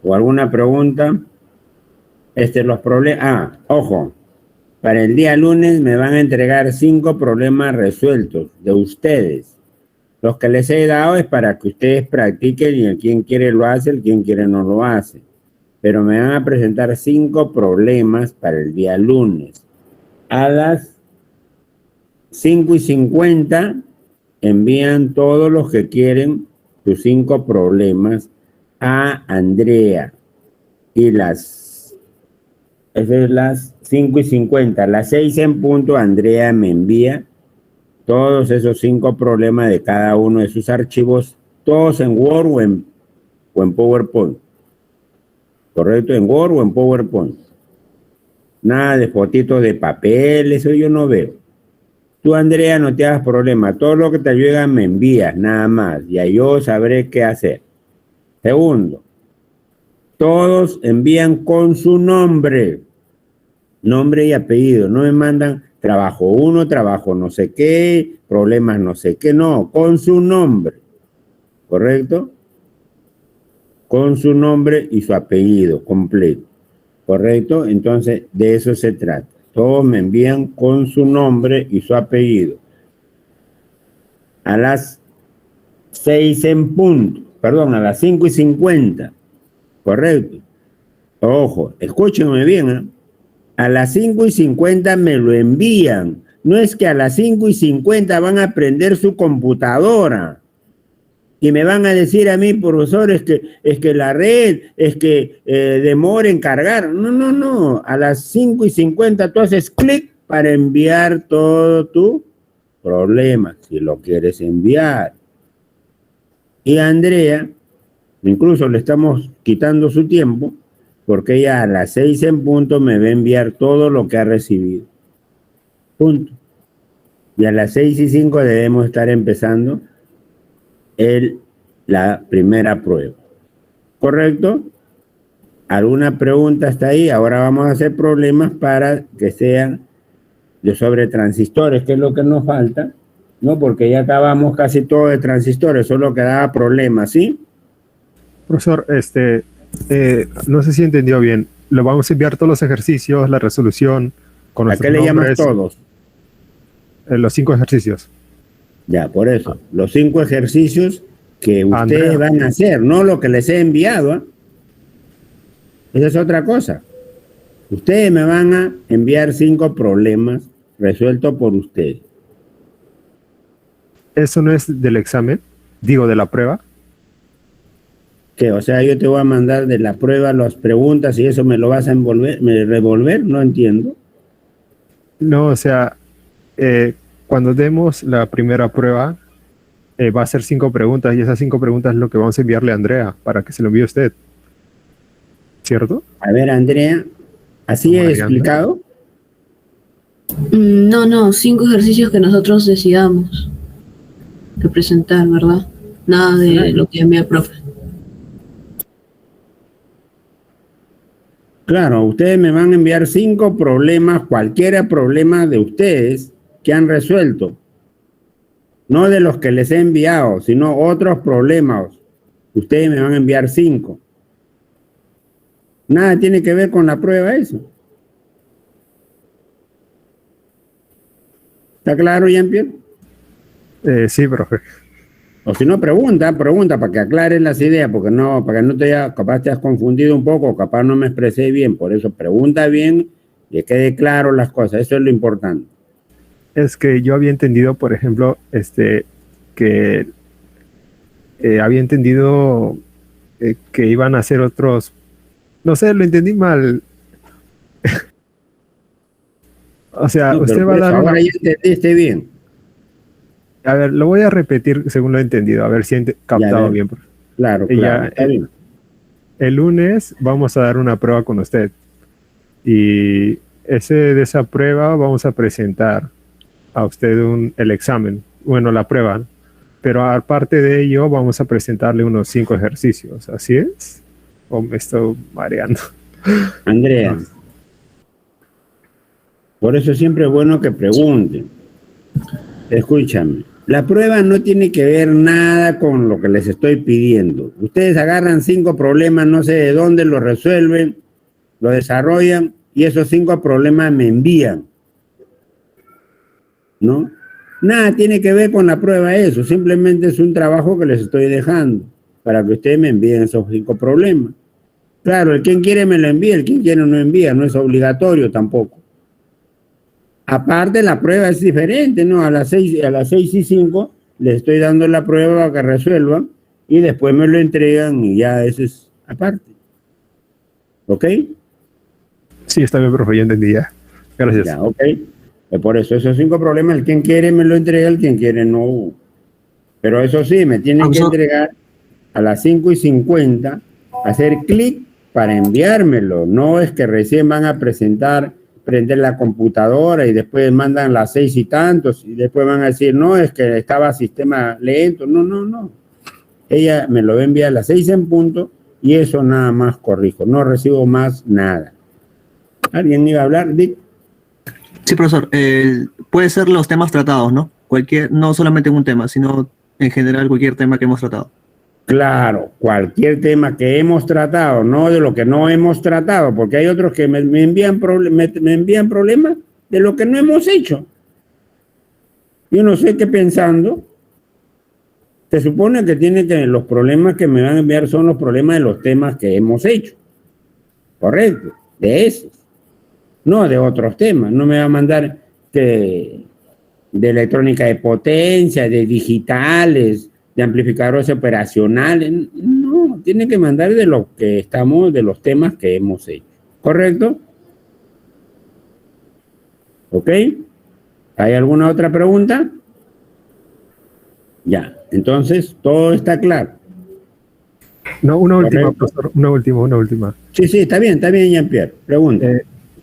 ¿O alguna pregunta? Los problemas... ojo. Para el día lunes me van a entregar 5 problemas resueltos de ustedes. Los que les he dado es para que ustedes practiquen y el quien quiere lo hace, el quien quiere no lo hace. Pero me van a presentar 5 problemas para el día lunes. A las 5:50 envían todos los que quieren sus 5 problemas a Andrea. Y esas las 5:50, las 6 en punto, Andrea me envía todos esos 5 problemas de cada uno de sus archivos, todos en Word o en PowerPoint. ¿Correcto? En Word o en PowerPoint. Nada de fotitos de papel, eso yo no veo. Tú, Andrea, no te hagas problema. Todo lo que te ayuda me envías, nada más. Y ahí yo sabré qué hacer. Segundo, todos envían con su nombre. Nombre y apellido. No me mandan trabajo 1, trabajo no sé qué, problemas no sé qué. No, con su nombre. ¿Correcto? Con su nombre y su apellido completo. ¿Correcto? Entonces, de eso se trata. Todos me envían con su nombre y su apellido. A las 6 en punto. Perdón, a las 5:50. ¿Correcto? Ojo, escúchenme bien, ¿eh? A las 5:50 me lo envían. No es que a las 5:50 van a prender su computadora y me van a decir a mí, profesor, es que la red, demora en cargar. No. A las 5:50 tú haces clic para enviar todo tu problema, si lo quieres enviar. Y a Andrea, incluso le estamos quitando su tiempo, porque ella a las 6 en punto me va a enviar todo lo que ha recibido. Punto. Y a las 6:05 debemos estar empezando la primera prueba. ¿Correcto? ¿Alguna pregunta hasta ahí? Ahora vamos a hacer problemas para que sean sobre transistores, que es lo que nos falta, ¿no? Porque ya acabamos casi todo de transistores, solo quedaba problemas, ¿sí? Profesor, no sé si entendió bien. Le vamos a enviar todos los ejercicios, la resolución, con ¿A qué le llamas todos? Los 5 ejercicios. Ya, por eso. Los 5 ejercicios que ustedes van a hacer, no lo que les he enviado. ¿Eh? Esa es otra cosa. Ustedes me van a enviar 5 problemas resueltos por ustedes. ¿Eso no es del examen? Digo, de la prueba. ¿Qué? O sea, yo te voy a mandar de la prueba las preguntas y eso me lo vas a revolver, no entiendo. No, o sea, cuando demos la primera prueba, va a ser 5 preguntas y esas 5 preguntas es lo que vamos a enviarle a Andrea para que se lo envíe a usted. ¿Cierto? A ver, Andrea, ¿así he explicado? No, 5 ejercicios que nosotros decidamos de presentar, ¿verdad? Nada de lo que envía el profe. Claro, ustedes me van a enviar 5 problemas, cualquiera problema de ustedes que han resuelto. No de los que les he enviado, sino otros problemas. Ustedes me van a enviar 5. Nada tiene que ver con la prueba eso. ¿Está claro, Jean-Pierre? Sí, profe. O si no, pregunta para que aclares las ideas, porque no, para que no capaz te has confundido un poco, capaz no me expresé bien, por eso pregunta bien y que quede claro las cosas, eso es lo importante. Es que yo había entendido, por ejemplo, que había entendido que iban a hacer otros, no sé, lo entendí mal. O sea, no, usted va a dar ahora ya entendiste bien. A ver, lo voy a repetir según lo he entendido, a ver si he captado bien. Claro, está bien. El lunes vamos a dar una prueba con usted y de esa prueba vamos a presentar a usted el examen, bueno, la prueba, pero aparte de ello vamos a presentarle unos 5 ejercicios, ¿así es? ¿O me estoy mareando? Andrea, por eso siempre es bueno que pregunten. Escúchame. La prueba no tiene que ver nada con lo que les estoy pidiendo. Ustedes agarran 5 problemas, no sé de dónde, lo resuelven, lo desarrollan y esos 5 problemas me envían, ¿no? Nada tiene que ver con la prueba eso, simplemente es un trabajo que les estoy dejando para que ustedes me envíen esos 5 problemas. Claro, el quien quiere me lo envía, el quien quiere no envía, no es obligatorio tampoco. Aparte, la prueba es diferente, ¿no? A las 6:05 les estoy dando la prueba para que resuelvan y después me lo entregan y ya eso es aparte. ¿Ok? Sí, está bien, profe, ya entendí ya. Gracias. Ya, ok. Por eso, esos 5 problemas, el quien quiere me lo entrega, el quien quiere no. Pero eso sí, me tienen que entregar a las 5:50, hacer clic para enviármelo. No es que recién van a prender la computadora y después mandan las 6 y tantos y después van a decir, no, es que estaba sistema lento. No. Ella me lo va a enviar a las 6 en punto y eso nada más corrijo. No recibo más nada. ¿Alguien iba a hablar, Dick? Sí, profesor. Puede ser los temas tratados, ¿no? No solamente un tema, sino en general cualquier tema que hemos tratado. Claro, cualquier tema que hemos tratado, no de lo que no hemos tratado, porque hay otros que me envían problemas de lo que no hemos hecho. Yo no sé qué pensando. Se supone que los problemas que me van a enviar son los problemas de los temas que hemos hecho. Correcto, de esos. No de otros temas. No me va a mandar de electrónica de potencia, de digitales, de amplificadores operacionales. No, tiene que mandar de lo que estamos, de los temas que hemos hecho. ¿Correcto? ¿Ok? ¿Hay alguna otra pregunta? Ya, entonces todo está claro. No, una última, Correcto. profesor, una última. Sí, está bien, Jean-Pierre. Pregunta.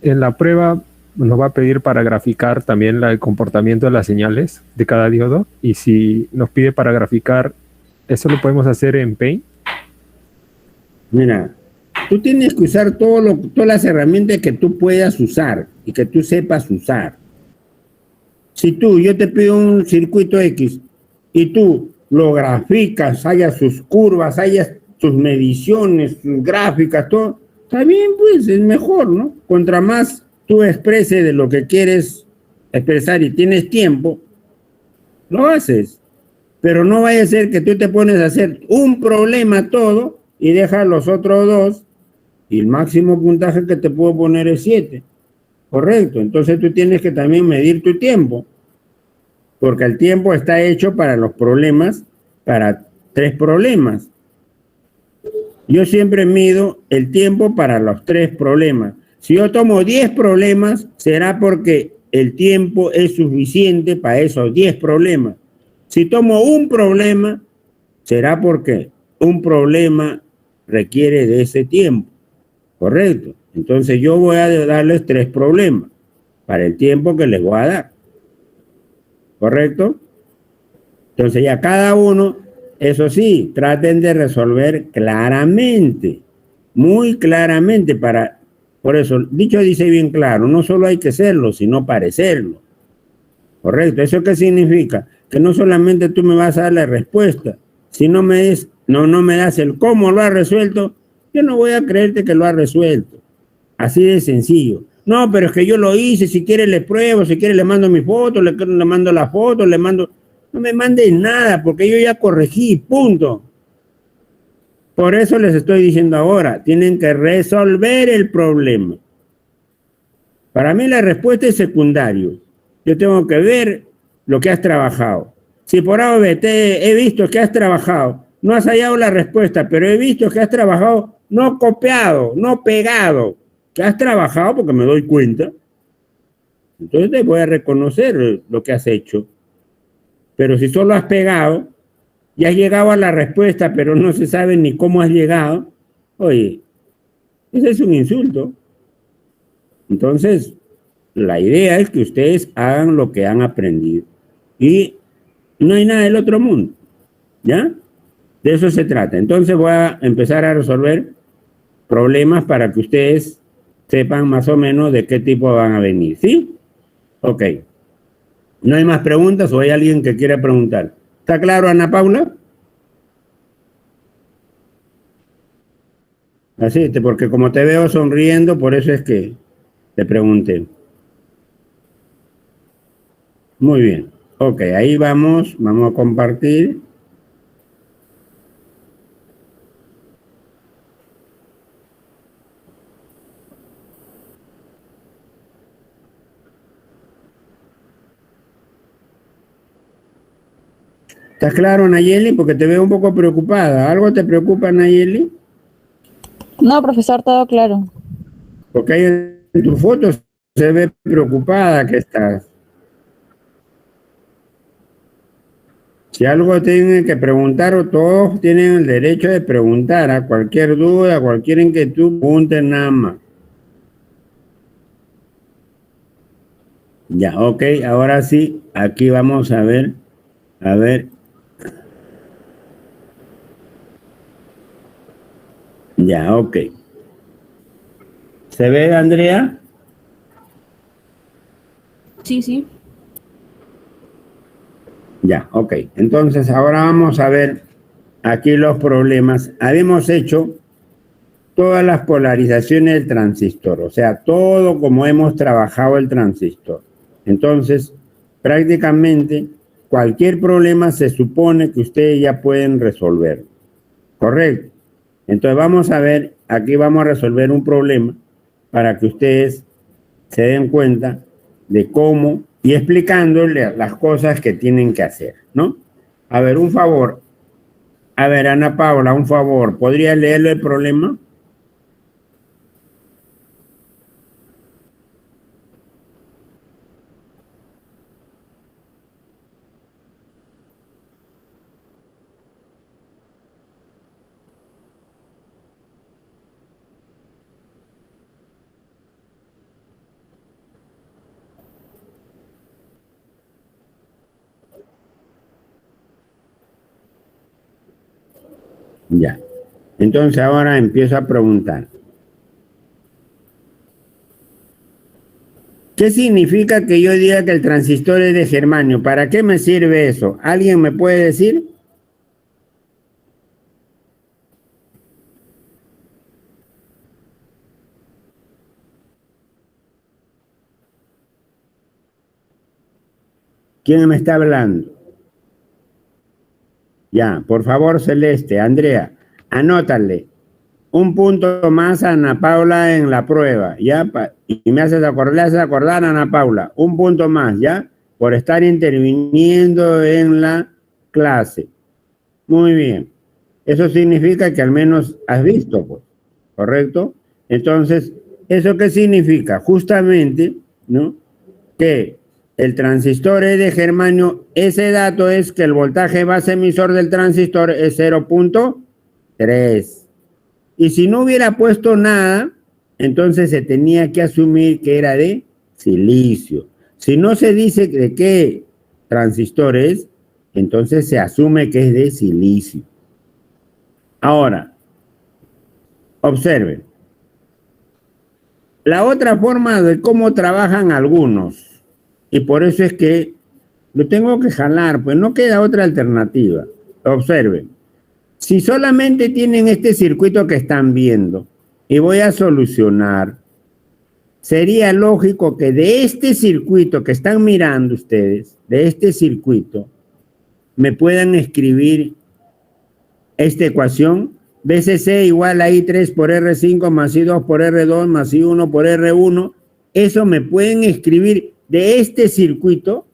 En la prueba nos va a pedir para graficar también el comportamiento de las señales de cada diodo, y si nos pide para graficar, ¿eso lo podemos hacer en Paint? Mira, tú tienes que usar todas las herramientas que tú puedas usar y que tú sepas usar. Si yo te pido un circuito X y tú lo graficas, haya sus curvas, haya sus mediciones, sus gráficas, todo, está bien, pues es mejor, ¿no? Contra más tú expreses de lo que quieres expresar y tienes tiempo, lo haces. Pero no vaya a ser que tú te pones a hacer un problema todo y dejas los otros 2 y el máximo puntaje que te puedo poner es 7. Correcto. Entonces tú tienes que también medir tu tiempo, porque el tiempo está hecho para los problemas, para 3 problemas. Yo siempre mido el tiempo para los 3 problemas. Si yo tomo 10 problemas, será porque el tiempo es suficiente para esos 10 problemas. Si tomo un problema, será porque un problema requiere de ese tiempo. ¿Correcto? Entonces yo voy a darles 3 problemas para el tiempo que les voy a dar. ¿Correcto? Entonces ya cada uno, eso sí, traten de resolver claramente, muy claramente por eso, dicho dice bien claro, no solo hay que serlo, sino parecerlo. ¿Correcto? ¿Eso qué significa? Que no solamente tú me vas a dar la respuesta, si no me das el cómo lo has resuelto, yo no voy a creerte que lo has resuelto. Así de sencillo. No, pero es que yo lo hice, si quiere le pruebo, si quiere le mando mi foto, le mando la foto, no me mandes nada, porque yo ya corregí, punto. Por eso les estoy diciendo ahora, tienen que resolver el problema. Para mí la respuesta es secundario. Yo tengo que ver lo que has trabajado. Si por A o B he visto que has trabajado, no has hallado la respuesta, pero he visto que has trabajado, no copiado, no pegado, que has trabajado porque me doy cuenta, entonces te voy a reconocer lo que has hecho. Pero si solo has pegado y has llegado a la respuesta, pero no se sabe ni cómo has llegado, oye, ese es un insulto. Entonces, la idea es que ustedes hagan lo que han aprendido. Y no hay nada del otro mundo. ¿Ya? De eso se trata. Entonces voy a empezar a resolver problemas para que ustedes sepan más o menos de qué tipo van a venir. ¿Sí? Ok. ¿No hay más preguntas o hay alguien que quiera preguntar? ¿Está claro, Ana Paula? Así, porque como te veo sonriendo, por eso es que te pregunté. Muy bien. Ok, ahí vamos a compartir. ¿Estás claro, Nayeli? Porque te veo un poco preocupada. ¿Algo te preocupa, Nayeli? No, profesor, todo claro. Porque ahí en tus fotos se ve preocupada que estás. Si algo tienen que preguntar, o todos tienen el derecho de preguntar a cualquier duda, cualquier inquietud, pregunten nada más. Ya, ok, ahora sí, aquí vamos a ver. Ya, ok. ¿Se ve, Andrea? Sí, sí. Ya, ok. Entonces, ahora vamos a ver aquí los problemas. Habíamos hecho todas las polarizaciones del transistor, o sea, todo como hemos trabajado el transistor. Entonces, prácticamente cualquier problema se supone que ustedes ya pueden resolver. ¿Correcto? Entonces, vamos a ver, aquí vamos a resolver un problema para que ustedes se den cuenta de cómo y explicándole las cosas que tienen que hacer, ¿no? A ver, un favor. A ver, Ana Paula, un favor. ¿Podría leerle el problema? Ya. Entonces ahora empiezo a preguntar. ¿Qué significa que yo diga que el transistor es de germanio? ¿Para qué me sirve eso? ¿Alguien me puede decir? ¿Quién me está hablando? Ya, por favor, Celeste, Andrea, anótale. Un punto más a Ana Paula en la prueba, ¿ya? Y me haces acordar a Ana Paula. Un punto más, ¿ya? Por estar interviniendo en la clase. Muy bien. Eso significa que al menos has visto, pues, ¿correcto? Entonces, ¿eso qué significa? Justamente, ¿no? Que el transistor es de germanio. Ese dato es que el voltaje base emisor del transistor es 0.3. Y si no hubiera puesto nada, entonces se tenía que asumir que era de silicio. Si no se dice de qué transistor es, entonces se asume que es de silicio. Ahora, observen. La otra forma de cómo trabajan algunos, y por eso es que lo tengo que jalar, pues no queda otra alternativa. Observen. Si solamente tienen este circuito que están viendo y voy a solucionar, sería lógico que de este circuito que están mirando ustedes, de este circuito, me puedan escribir esta ecuación, BCC igual a I3 por R5 más I2 por R2 más I1 por R1. Eso me pueden escribir de este circuito.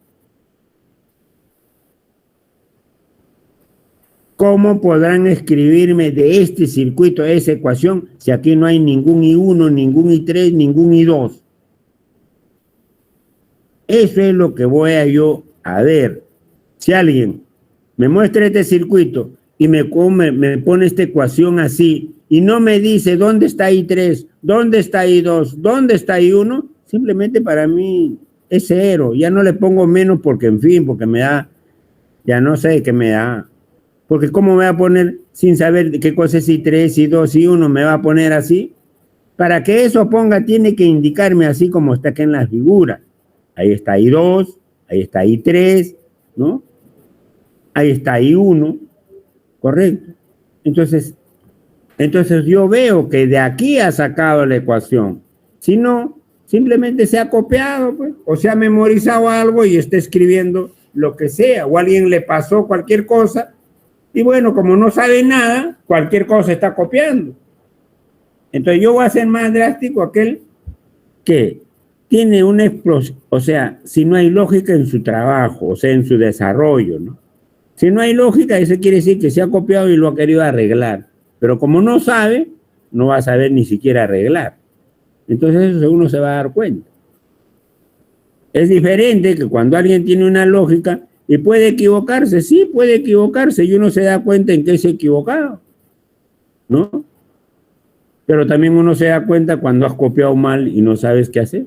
¿Cómo podrán escribirme de este circuito esa ecuación si aquí no hay ningún I1, ningún I3, ningún I2? Eso es lo que voy a yo a ver. Si alguien me muestra este circuito y me pone esta ecuación así y no me dice dónde está I3, dónde está I2, dónde está I1, simplemente para mí es cero. Ya no le pongo menos porque, en fin, porque me da, ya no sé qué me da. Porque ¿cómo me va a poner sin saber qué cosa es I3, I2, I1? ¿Me va a poner así? Para que eso ponga, tiene que indicarme así como está aquí en la figura. Ahí está I2, ahí está I3, ¿no? Ahí está I1, correcto. Entonces yo veo que de aquí ha sacado la ecuación. Si no, simplemente se ha copiado, pues, o se ha memorizado algo y está escribiendo lo que sea, o alguien le pasó cualquier cosa, y bueno, como no sabe nada, cualquier cosa está copiando. Entonces yo voy a ser más drástico, aquel que tiene una explosión, o sea, si no hay lógica en su trabajo, o sea, en su desarrollo, ¿no? Si no hay lógica, eso quiere decir que se ha copiado y lo ha querido arreglar. Pero como no sabe, no va a saber ni siquiera arreglar. Entonces eso uno se va a dar cuenta. Es diferente que cuando alguien tiene una lógica y puede equivocarse, sí puede equivocarse y uno se da cuenta en que se ha equivocado, ¿no? Pero también uno se da cuenta cuando has copiado mal y no sabes qué hacer.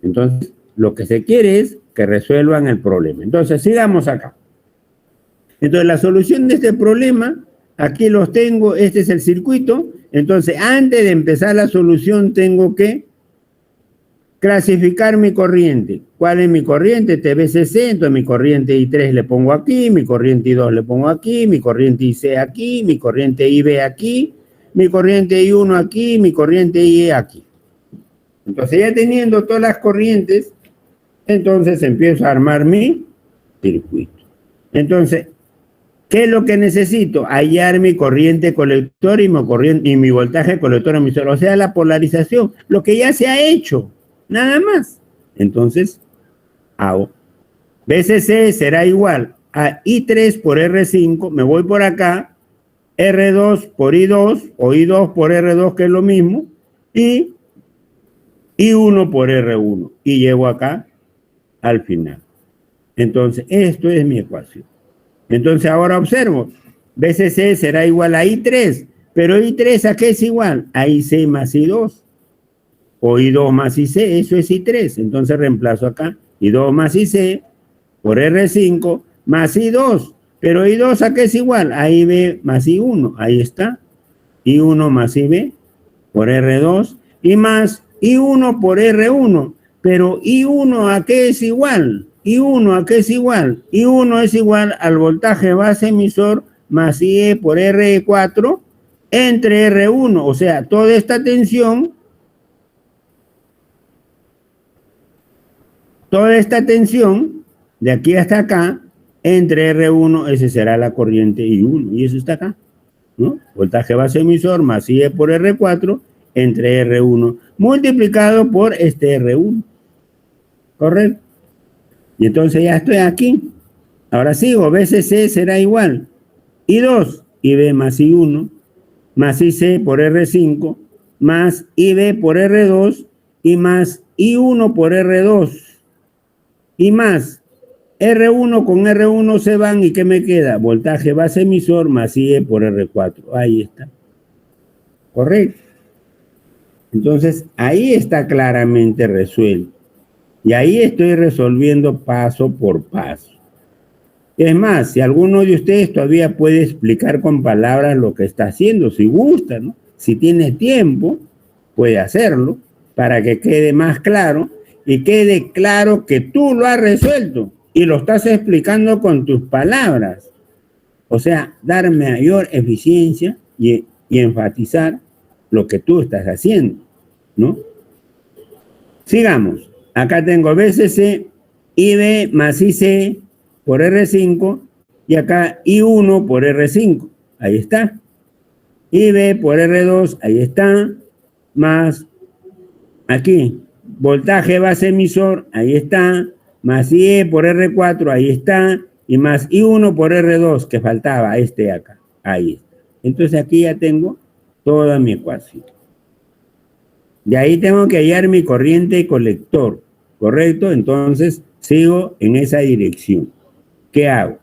Entonces, lo que se quiere es que resuelvan el problema. Entonces, sigamos acá. Entonces, la solución de este problema, aquí los tengo, este es el circuito. Entonces, antes de empezar la solución, tengo que clasificar mi corriente. ¿Cuál es mi corriente? TVCC, entonces mi corriente I3 le pongo aquí, mi corriente I2 le pongo aquí, mi corriente IC aquí, mi corriente IB aquí, mi corriente I1 aquí, mi corriente IE aquí. Entonces, ya teniendo todas las corrientes, entonces empiezo a armar mi circuito. Entonces, ¿qué es lo que necesito? Hallar mi corriente colector y mi voltaje colector emisor. O sea, la polarización, lo que ya se ha hecho, nada más. Entonces, hago. BCC será igual a I3 por R5, me voy por acá, R2 por I2, o I2 por R2, que es lo mismo, y I1 por R1, y llego acá al final. Entonces, esto es mi ecuación. Entonces, ahora observo, BCC será igual a I3, pero I3 ¿a qué es igual? A IC más I2, o I2 más IC, eso es I3. Entonces, reemplazo acá, I2 más IC por R5 más I2, pero I2 ¿a qué es igual? A IB más I1, ahí está, I1 más IB por R2, y más I1 por R1, pero I1 ¿a qué es igual? I1 ¿a qué es igual? I1 es igual al voltaje base emisor más IE por R4 entre R1, o sea, toda esta tensión de aquí hasta acá, entre R1, ese será la corriente I1, y eso está acá, ¿no? Voltaje base emisor más IE por R4 entre R1, multiplicado por este R1, ¿correcto? Y entonces ya estoy aquí. Ahora sigo, BCC será igual I2, IB más I1, más IC por R5, más IB por R2, y más I1 por R2, y más R1 con R1 se van, ¿y qué me queda? Voltaje base emisor más IE por R4. Ahí está. Correcto. Entonces, ahí está claramente resuelto. Y ahí estoy resolviendo paso por paso. Es más, si alguno de ustedes todavía puede explicar con palabras lo que está haciendo, si gusta, ¿no? Si tiene tiempo, puede hacerlo para que quede más claro y quede claro que tú lo has resuelto y lo estás explicando con tus palabras. O sea, dar mayor eficiencia y enfatizar lo que tú estás haciendo, ¿no? Sigamos. Acá tengo BCC, IB más IC por R5 y acá I1 por R5. Ahí está. IB por R2, ahí está. Más aquí, voltaje base emisor, ahí está. Más IE por R4, ahí está. Y más I1 por R2, que faltaba, este de acá. Ahí está. Entonces aquí ya tengo toda mi ecuación. De ahí tengo que hallar mi corriente colector, ¿correcto? Entonces sigo en esa dirección. ¿Qué hago?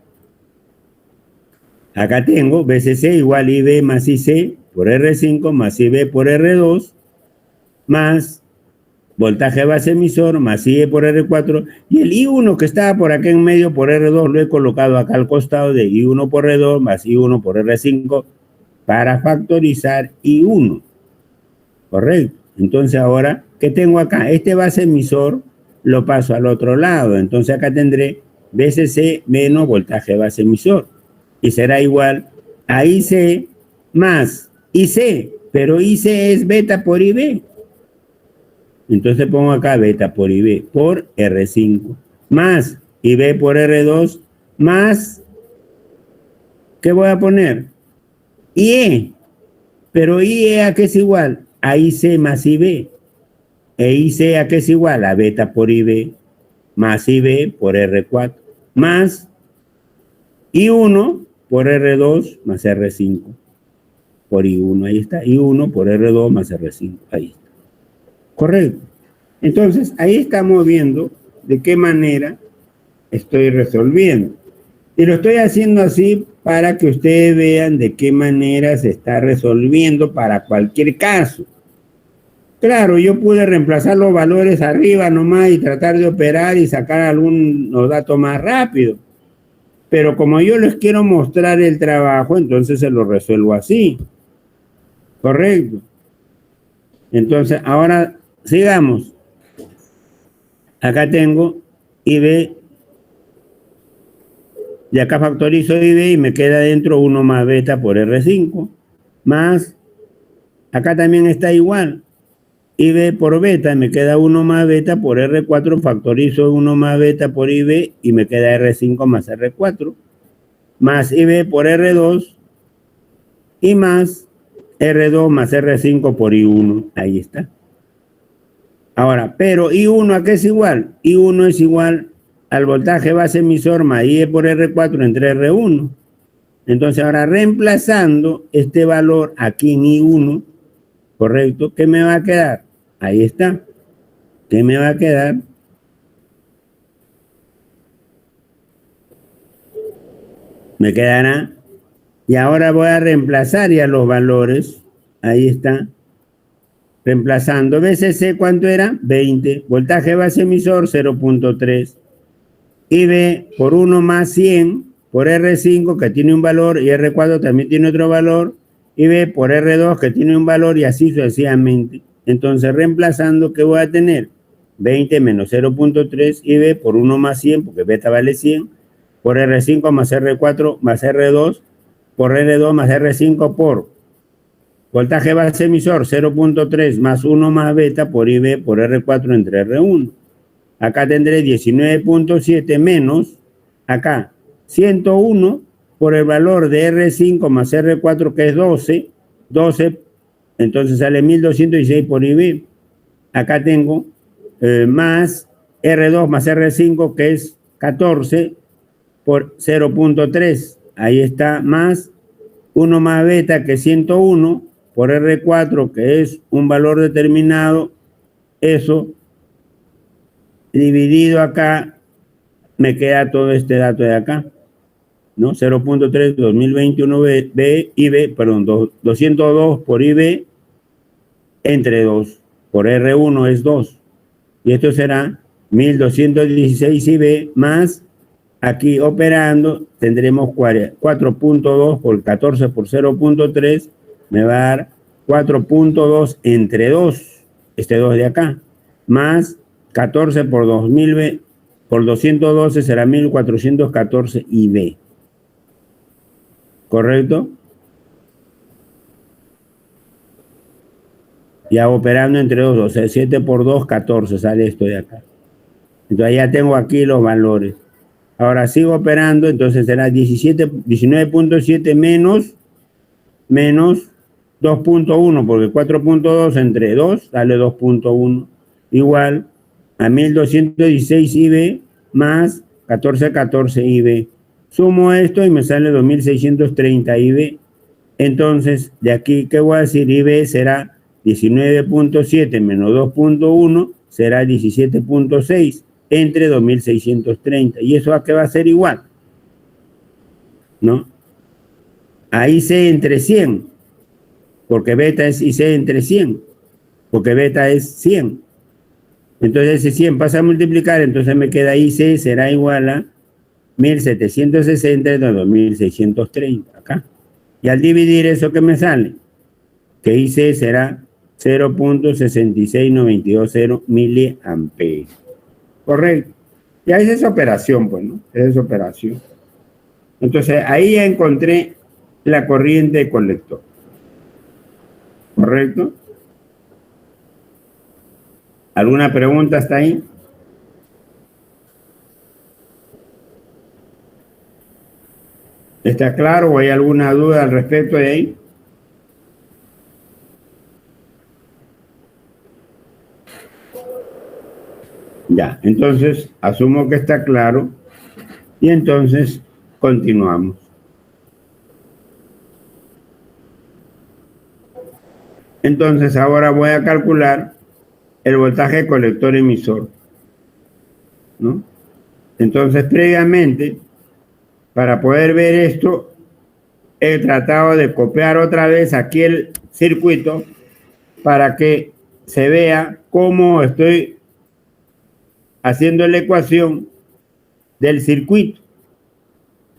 Acá tengo BCC igual IB más IC por R5 más IB por R2 más voltaje base emisor más IE por R4 y el I1 que estaba por acá en medio por R2 lo he colocado acá al costado de I1 por R2 más I1 por R5 para factorizar I1. ¿Correcto? Entonces ahora, ¿qué tengo acá? Este base emisor lo paso al otro lado. Entonces acá tendré VCC menos voltaje base emisor. Y será igual a IC más IC, pero IC es beta por IB. Entonces pongo acá beta por IB por R5 más IB por R2 más, ¿qué voy a poner? IE. Pero IE a qué es igual? A IC más IB. E IC a qué es igual? A beta por IB más IB por R4 más I1 por R2 más R5 por I1. Ahí está. I1 por R2 más R5. Ahí está. Correcto. Entonces, ahí estamos viendo de qué manera estoy resolviendo. Y lo estoy haciendo así para que ustedes vean de qué manera se está resolviendo para cualquier caso. Claro, yo pude reemplazar los valores arriba nomás y tratar de operar y sacar algunos datos más rápido. Pero como yo les quiero mostrar el trabajo, entonces se lo resuelvo así. Correcto. Entonces, ahora sigamos. Acá tengo IB. Y acá factorizo IB y me queda dentro 1 más beta por R5. Más, acá también está igual. IB por beta, me queda 1 más beta por R4, factorizo 1 más beta por IB y me queda R5 más R4, más IB por R2 y más R2 más R5 por I1. Ahí está. Ahora, pero I1 ¿a qué es igual? I1 es igual al voltaje base emisor más IE por R4 entre R1. Entonces ahora reemplazando este valor aquí en I1, correcto, ¿qué me va a quedar? Ahí está. ¿Qué me va a quedar? Me quedará. Y ahora voy a reemplazar ya los valores. Ahí está. Reemplazando. VCC, ¿cuánto era? 20. Voltaje base emisor, 0.3. IB por 1 más 100 por R5, que tiene un valor, y R4 también tiene otro valor. IB por R2, que tiene un valor, y así sucesivamente. Entonces, reemplazando, ¿qué voy a tener? 20 menos 0.3 IB por 1 más 100, porque beta vale 100, por R5 más R4 más R2, por R2 más R5 por voltaje base emisor 0.3 más 1 más beta por IB por R4 entre R1. Acá tendré 19.7 menos, acá 101 por el valor de R5 más R4 que es 12, 12, entonces sale 1216 por IB. Acá tengo más R2 más R5 que es 14 por 0.3, ahí está, más 1 más beta que es 101 por R4 que es un valor determinado, eso dividido acá, me queda todo este dato de acá, ¿no? 0.3, 2021 B, IB, perdón, 202 por IB entre 2, por R1 es 2. Y esto será 1216 IB más, aquí operando, tendremos 4.2 por 14 por 0.3, me va a dar 4.2 entre 2, este 2 de acá, más 14 por 2000 por 212 será 1414 IB. ¿Correcto? Ya operando entre 2, o sea, 7 por 2, 14 sale esto de acá. Entonces ya tengo aquí los valores. Ahora sigo operando, entonces será 19.7 menos 2.1, porque 4.2 entre 2 sale 2.1, igual a 1216 IB más 1414 IB. Sumo esto y me sale 2630 IB. Entonces, de aquí, ¿qué voy a decir? IB será 19.7 menos 2.1 será 17.6 entre 2630. ¿Y eso a qué va a ser igual? ¿No? A IC entre 100, porque beta es IC entre 100, porque beta es 100. Entonces ese 100 pasa a multiplicar, entonces me queda IC será igual a 1760 entre 2630 acá. Y al dividir eso, ¿qué me sale? Que IC será 0.66920 miliamperes. Correcto. Ya es esa operación, pues, ¿no? Es esa operación. Entonces, ahí ya encontré la corriente de colector. ¿Correcto? ¿Alguna pregunta hasta ahí? ¿Está claro o hay alguna duda al respecto de ahí? Ya, entonces asumo que está claro y entonces continuamos. Entonces ahora voy a calcular el voltaje colector emisor, ¿no? Entonces previamente, para poder ver esto, he tratado de copiar otra vez aquí el circuito para que se vea cómo estoy haciendo la ecuación del circuito.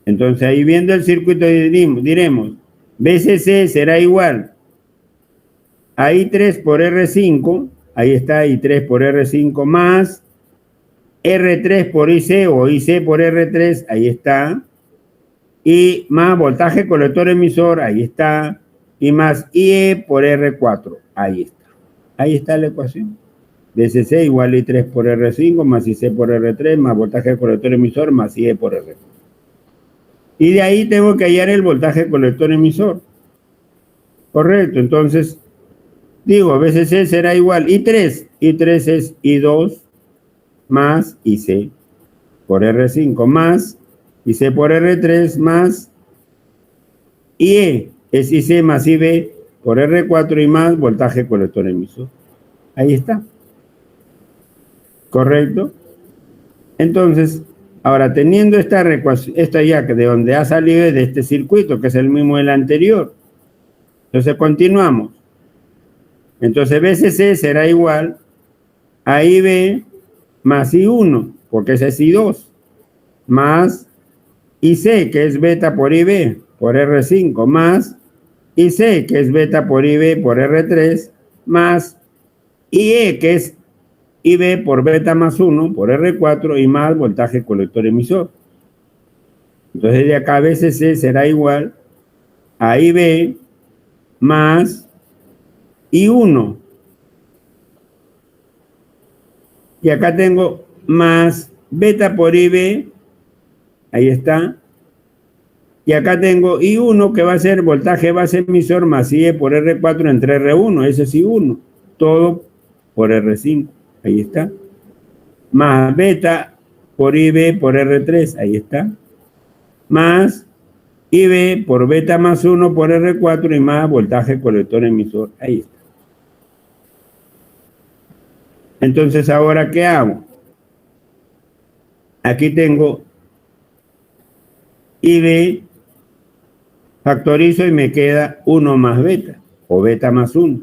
Entonces ahí viendo el circuito diremos BCC será igual a I3 por R5, ahí está I3 por R5 más R3 por IC o IC por R3, ahí está, y más voltaje colector emisor, ahí está, y más IE por R4, ahí está. Ahí está la ecuación. BCC igual a I3 por R5 más IC por R3 más voltaje colector emisor más IE por R4. Y de ahí tengo que hallar el voltaje colector emisor. Correcto, entonces digo, BCC será igual I3. I3 es I2 más IC por R5 más IC por R3 más IE es IC más IB por R4 y más voltaje colector emisor. Ahí está. ¿Correcto? Entonces, ahora teniendo esta ya de donde ha salido de este circuito, que es el mismo del anterior. Entonces continuamos. Entonces BCC será igual a IB más I1, porque ese es I2, más IC, que es beta por IB por R5, más IC, que es beta por IB por R3, más IE, que es IB por beta más 1 por R4 y más voltaje colector emisor. Entonces de acá BCC será igual a IB más I1. Y acá tengo más beta por IB, ahí está. Y acá tengo I1 que va a ser voltaje base emisor más IE por R4 entre R1, ese es I1, todo por R5, ahí está. Más beta por IB por R3, ahí está. Más IB por beta más 1 por R4 y más voltaje colector emisor, ahí está. Entonces, ¿ahora qué hago? Aquí tengo IB, factorizo y me queda 1 más beta, o beta más 1.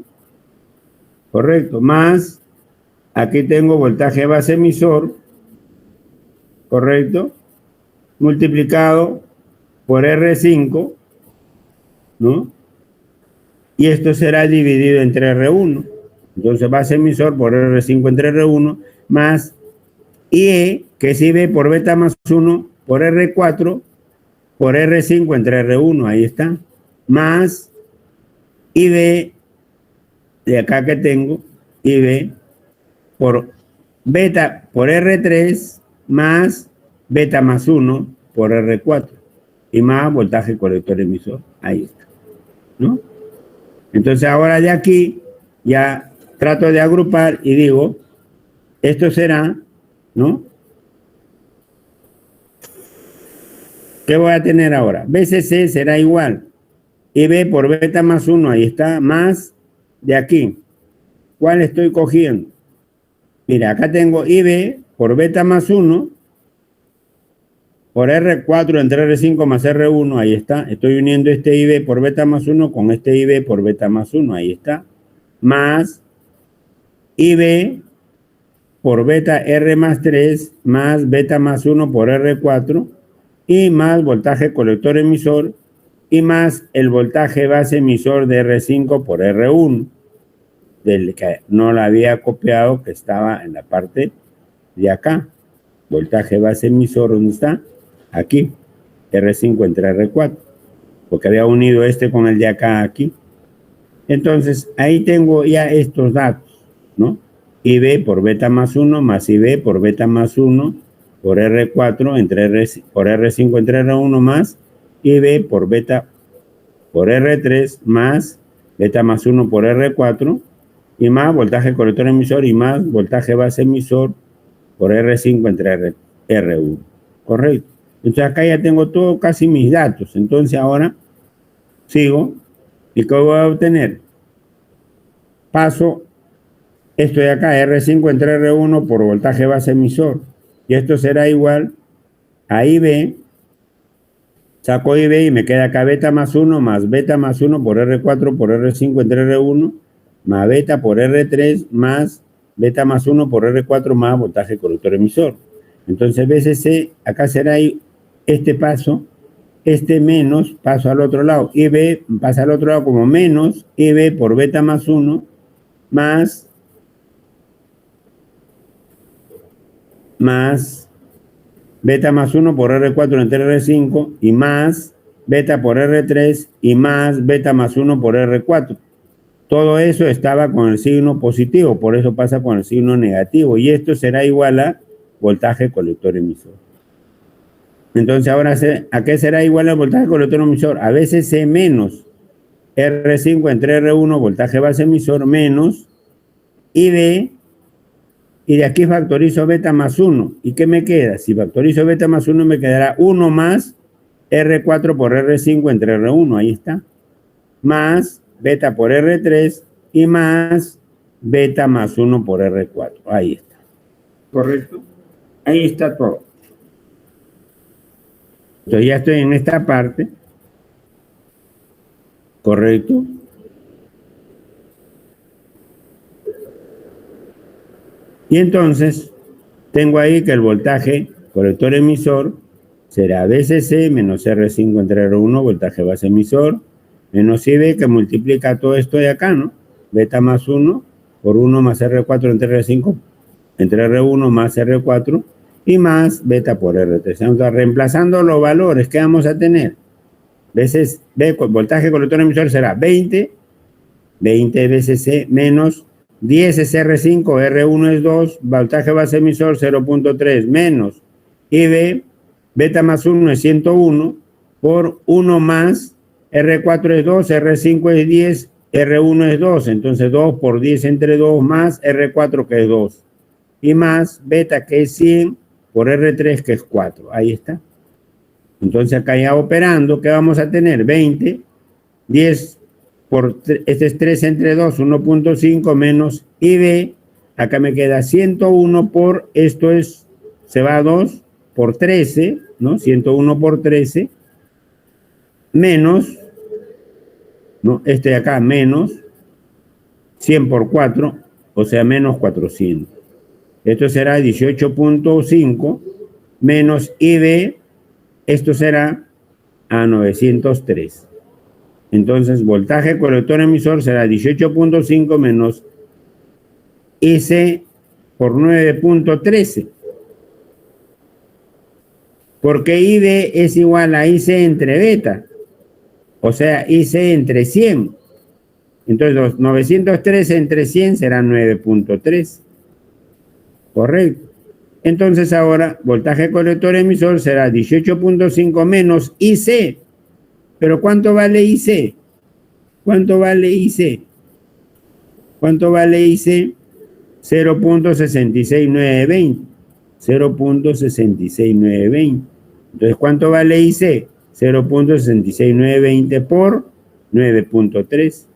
Correcto, más, aquí tengo voltaje base emisor, correcto, multiplicado por R5, ¿no? Y esto será dividido entre R1. Entonces base emisor por R5 entre R1 más IE, que es IB por beta más 1 por R4 por R5 entre R1, ahí está, más IB, de acá que tengo, IB por beta por R3 más beta más 1 por R4 y más voltaje colector emisor, ahí está, ¿no? Entonces ahora de aquí ya trato de agrupar y digo, esto será, ¿no? ¿Qué voy a tener ahora? BCC será igual. IB por beta más 1, ahí está, más de aquí. ¿Cuál estoy cogiendo? Mira, acá tengo IB por beta más 1 por R4 entre R5 más R1, ahí está. Estoy uniendo este IB por beta más 1 con este IB por beta más 1, ahí está. Más IB por beta R más 3 más beta más 1 por R4 y más voltaje colector emisor y más el voltaje base emisor de R5 por R1, del que no la había copiado, que estaba en la parte de acá. voltaje base emisor, ¿dónde está? Aquí, R5 entre R4, porque había unido este con el de acá aquí. Entonces, ahí tengo ya estos datos, ¿no? IB por beta más 1 más IB por beta más 1 por R4 entre por R5 entre R1 más IB por beta por R3 más beta más 1 por R4 y más voltaje colector emisor y más voltaje base emisor por R5 entre R1. Correcto. Entonces acá ya tengo todo, casi mis datos. Entonces ahora sigo. ¿Y qué voy a obtener? Paso esto de acá, R5 entre R1 por voltaje base emisor. Y esto será igual a IB. Saco IB y me queda acá beta más 1 más beta más 1 por R4 por R5 entre R1 más beta por R3 más beta más 1 por R4 más voltaje colector emisor. Entonces BCC, acá será este paso, este menos, paso al otro lado. IB pasa al otro lado como menos IB por beta más 1 más beta más 1 por R4 entre R5 y más beta por R3 y más beta más 1 por R4. Todo eso estaba con el signo positivo, por eso pasa con el signo negativo. Y esto será igual a voltaje colector emisor. Entonces ahora, ¿a qué será igual el voltaje colector emisor? A veces C menos R5 entre R1, voltaje base emisor, menos IB, y de aquí factorizo beta más 1. ¿Y qué me queda? Si factorizo beta más 1 me quedará 1 más R4 por R5 entre R1, ahí está, más beta por R3 y más beta más 1 por R4, ahí está. ¿Correcto? Ahí está todo. Entonces ya estoy en esta parte. ¿Correcto? Y entonces tengo ahí que el voltaje colector emisor será BCC menos R5 entre R1, voltaje base emisor, menos IB, que multiplica todo esto de acá, ¿no? Beta más 1 por 1 más R4 entre R5 entre R1 más R4 y más beta por R3. Entonces, reemplazando los valores que vamos a tener, veces voltaje colector emisor será 20 BCC menos 10 es R5, R1 es 2, voltaje base emisor 0.3 menos IB, beta más 1 es 101 por 1 más R4 es 2, R5 es 10, R1 es 2, entonces 2 por 10 entre 2 más R4 que es 2 y más beta que es 100 por R3 que es 4, ahí está. Entonces acá ya operando, ¿qué vamos a tener? 20, 10 por, este es 3 entre 2, 1.5 menos IB, acá me queda 101 por, esto es, se va a 2 por 13, ¿no? 101 por 13, menos, ¿no? Este de acá, menos 100 por 4, o sea, menos 400. Esto será 18.5 menos IB, esto será a 903. Entonces, voltaje colector emisor será 18.5 menos IC por 9.13. Porque IB es igual a IC entre beta. O sea, IC entre 100. Entonces, los 913 entre 100 será 9.3. Correcto. Entonces, ahora, voltaje colector emisor será 18.5 menos IC. ¿Pero cuánto vale IC? ¿Cuánto vale IC? ¿Cuánto vale IC? 0.66920. 0.66920. Entonces, ¿cuánto vale IC? 0.66920 por 9.3.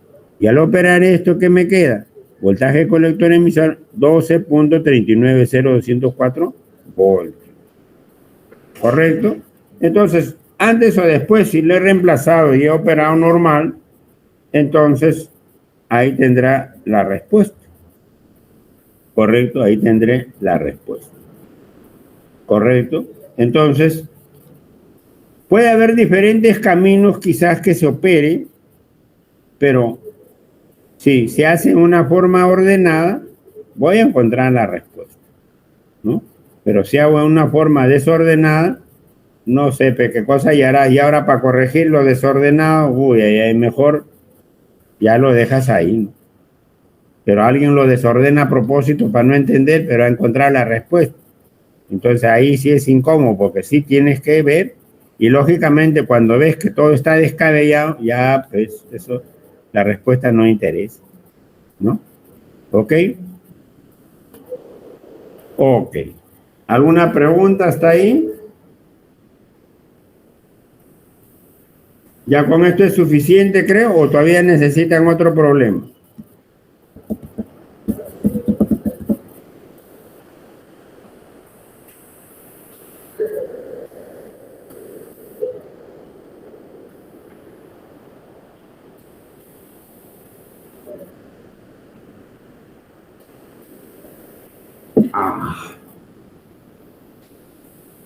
Y al operar esto, ¿qué me queda? Voltaje colector emisor 12.390.204 voltios. ¿Correcto? Entonces, antes o después, si le he reemplazado y he operado normal, entonces ahí tendrá la respuesta. ¿Correcto? Ahí tendré la respuesta. ¿Correcto? Entonces, puede haber diferentes caminos quizás que se opere, pero si se hace en una forma ordenada, voy a encontrar la respuesta, ¿no? Pero si hago de una forma desordenada, no sé qué cosa y hará. Y ahora para corregir lo desordenado, uy, ahí mejor ya lo dejas ahí, ¿no? Pero alguien lo desordena a propósito para no entender, pero a encontrar la respuesta. Entonces ahí sí es incómodo, porque sí tienes que ver, y lógicamente cuando ves que todo está descabellado, ya pues eso, la respuesta no interesa, ¿no? ¿Ok? Ok. ¿Alguna pregunta hasta ahí? ¿Ya con esto es suficiente, creo, o todavía necesitan otro problema?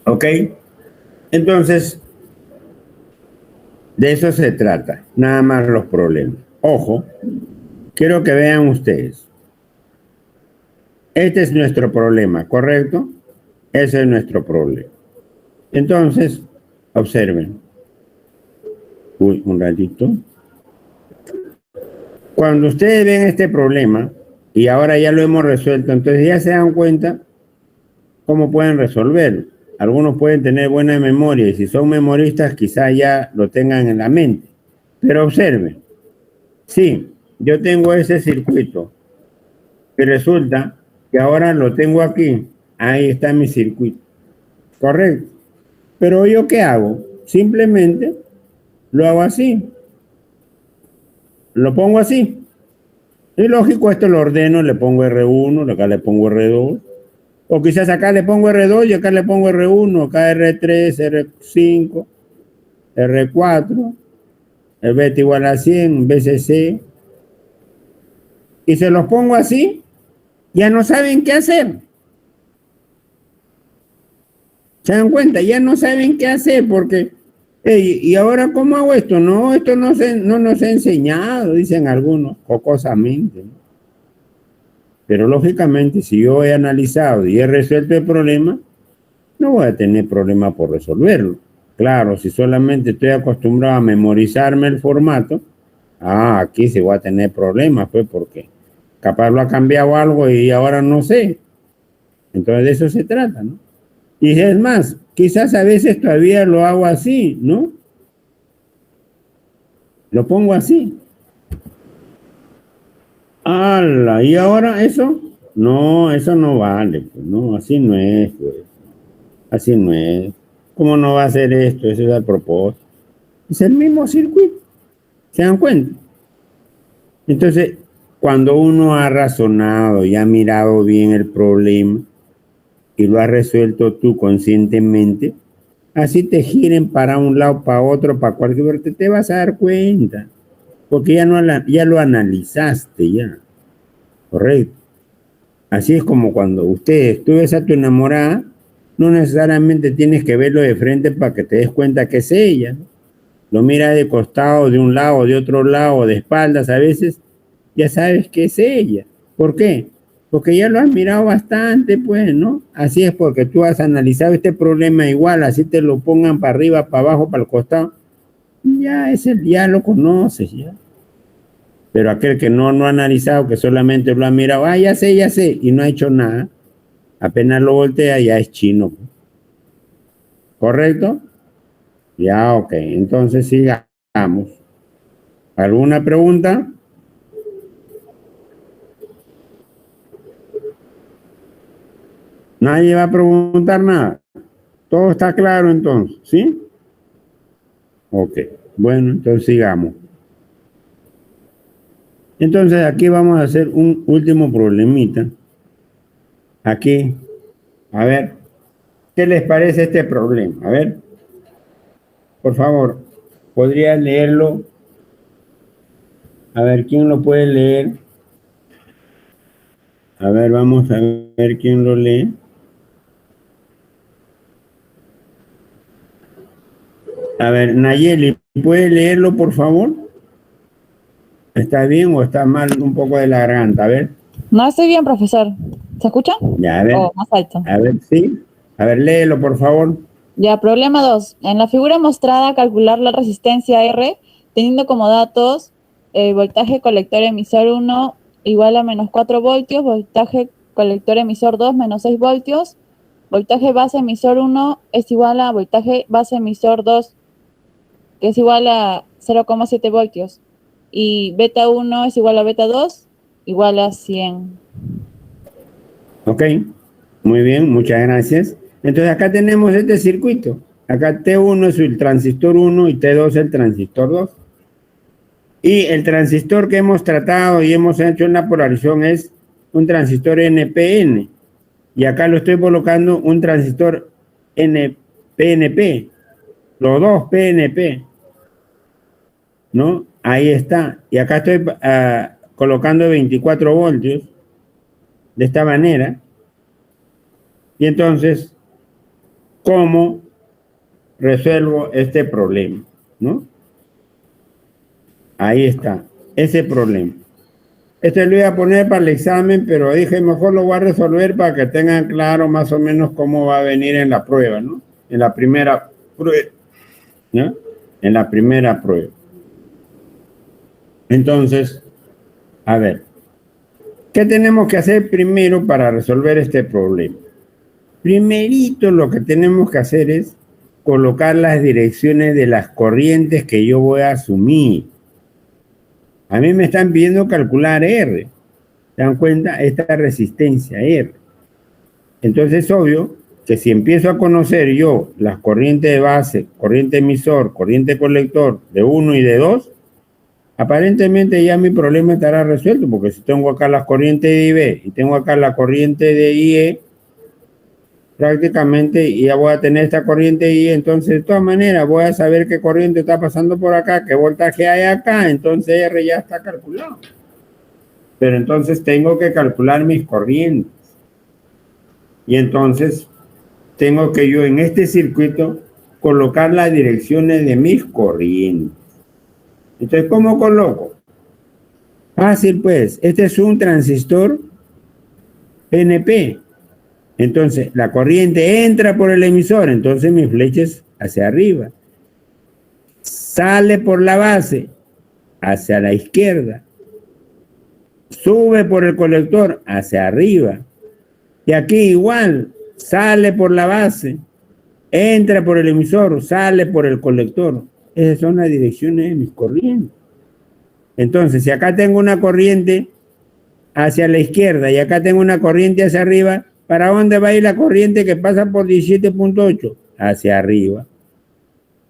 ¿Ok? Entonces, de eso se trata, nada más los problemas. Ojo, quiero que vean ustedes. Este es nuestro problema, ¿correcto? Ese es nuestro problema. Entonces, observen. Uy, un ratito. Cuando ustedes ven este problema, y ahora ya lo hemos resuelto, entonces ya se dan cuenta cómo pueden resolverlo. Algunos pueden tener buena memoria y si son memoristas quizás ya lo tengan en la mente. Pero observen, sí, yo tengo ese circuito y resulta que ahora lo tengo aquí. Ahí está mi circuito. Correcto. Pero ¿yo qué hago? Simplemente lo hago así. Lo pongo así. Y lógico, esto lo ordeno, le pongo R1, acá le pongo R2. O quizás acá le pongo R2 y acá le pongo R1, acá R3, R5, R4, el beta igual a 100, BCC. Y se los pongo así, ya no saben qué hacer. ¿Se dan cuenta? Ya no saben qué hacer porque, hey, ¿y ahora cómo hago esto? No, esto no nos ha enseñado, dicen algunos, jocosamente, ¿no? Pero lógicamente, si yo he analizado y he resuelto el problema, no voy a tener problema por resolverlo. Claro, si solamente estoy acostumbrado a memorizarme el formato, aquí sí voy a tener problemas, pues, porque capaz lo ha cambiado algo y ahora no sé. Entonces de eso se trata, ¿no? Y es más, quizás a veces todavía lo hago así, ¿no? Lo pongo así. ¡Hala! ¿Y ahora eso? No, eso no vale, pues, no, así no es, pues. Así no es. ¿Cómo no va a ser esto? Eso es a propósito. Es el mismo circuito. ¿Se dan cuenta? Entonces, cuando uno ha razonado y ha mirado bien el problema y lo has resuelto tú conscientemente, así te giren para un lado, para otro, para cualquier parte, te vas a dar cuenta. Porque ya lo analizaste ya. Correcto. Así es como cuando tú ves a tu enamorada, no necesariamente tienes que verlo de frente para que te des cuenta que es ella, ¿no? Lo mira de costado, de un lado, de otro lado, de espaldas, a veces ya sabes que es ella. ¿Por qué? Porque ya lo has mirado bastante, pues, ¿no? Así es porque tú has analizado este problema igual, así te lo pongan para arriba, para abajo, para el costado. Ya lo conoces, ya. Pero aquel que no ha analizado, que solamente lo ha mirado, ya sé, y no ha hecho nada, apenas lo voltea, ya es chino. ¿Correcto? Ya, ok. Entonces sigamos. ¿Alguna pregunta? Nadie va a preguntar nada. Todo está claro entonces, ¿sí? Ok. Bueno, entonces sigamos. Entonces aquí vamos a hacer un último problemita. Aquí. A ver. ¿Qué les parece este problema? A ver. Por favor, ¿podría leerlo? A ver, ¿quién lo puede leer? A ver, vamos a ver quién lo lee. A ver, Nayeli, ¿puede leerlo, por favor? ¿Está bien o está mal un poco de la garganta? A ver. No estoy bien, profesor. ¿Se escucha? Ya, a ver. Oh, más alto. A ver, sí. A ver, léelo, por favor. Ya, problema 2. En la figura mostrada, calcular la resistencia R, teniendo como datos el voltaje colector emisor 1 igual a menos 4 voltios, voltaje colector emisor 2 menos 6 voltios, voltaje base emisor 1 es igual a voltaje base emisor 2, que es igual a 0,7 voltios, y beta 1 es igual a beta 2, igual a 100. Ok, muy bien, muchas gracias. Entonces acá tenemos este circuito. Acá T1 es el transistor 1 y T2 es el transistor 2. Y el transistor que hemos tratado y hemos hecho en la polarización es un transistor NPN. Y acá lo estoy colocando un transistor PNP. Los dos PNP. ¿No? Ahí está. Y acá estoy colocando 24 voltios. De esta manera. Y entonces, ¿cómo resuelvo este problema? ¿No? Ahí está, ese problema. Este lo voy a poner para el examen, pero dije, mejor lo voy a resolver para que tengan claro más o menos cómo va a venir en la prueba, ¿no? En la primera prueba, ¿no? En la primera prueba. Entonces, a ver, ¿qué tenemos que hacer primero para resolver este problema? Primerito lo que tenemos que hacer es colocar las direcciones de las corrientes que yo voy a asumir. A mí me están pidiendo calcular R. ¿Se dan cuenta? Esta resistencia R. Entonces es obvio que si empiezo a conocer yo las corrientes de base, corriente emisor, corriente colector de 1 y de 2, aparentemente ya mi problema estará resuelto, porque si tengo acá las corrientes de IB y tengo acá la corriente de IE, prácticamente ya voy a tener esta corriente y entonces de todas maneras voy a saber qué corriente está pasando por acá, qué voltaje hay acá, entonces R ya está calculado. Pero entonces tengo que calcular mis corrientes. Y entonces tengo que yo en este circuito colocar las direcciones de mis corrientes. Entonces, ¿cómo coloco? Fácil pues, este es un transistor PNP. Entonces, la corriente entra por el emisor, entonces mi flecha es hacia arriba. Sale por la base, hacia la izquierda. Sube por el colector, hacia arriba. Y aquí igual, sale por la base, entra por el emisor, sale por el colector. Esas son las direcciones de mis corrientes. Entonces, si acá tengo una corriente hacia la izquierda y acá tengo una corriente hacia arriba, ¿para dónde va a ir la corriente que pasa por 17.8? Hacia arriba.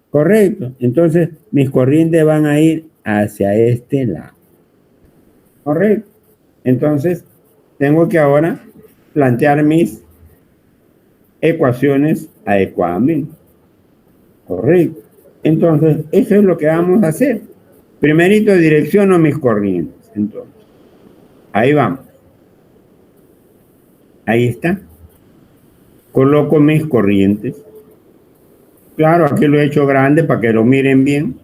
Correcto. Entonces, mis corrientes van a ir hacia este lado. Correcto. Entonces, tengo que ahora plantear mis ecuaciones adecuadamente. Correcto. Entonces, eso es lo que vamos a hacer. Primerito direcciono mis corrientes. Entonces, ahí vamos. Ahí está. Coloco mis corrientes. Claro, aquí lo he hecho grande para que lo miren bien,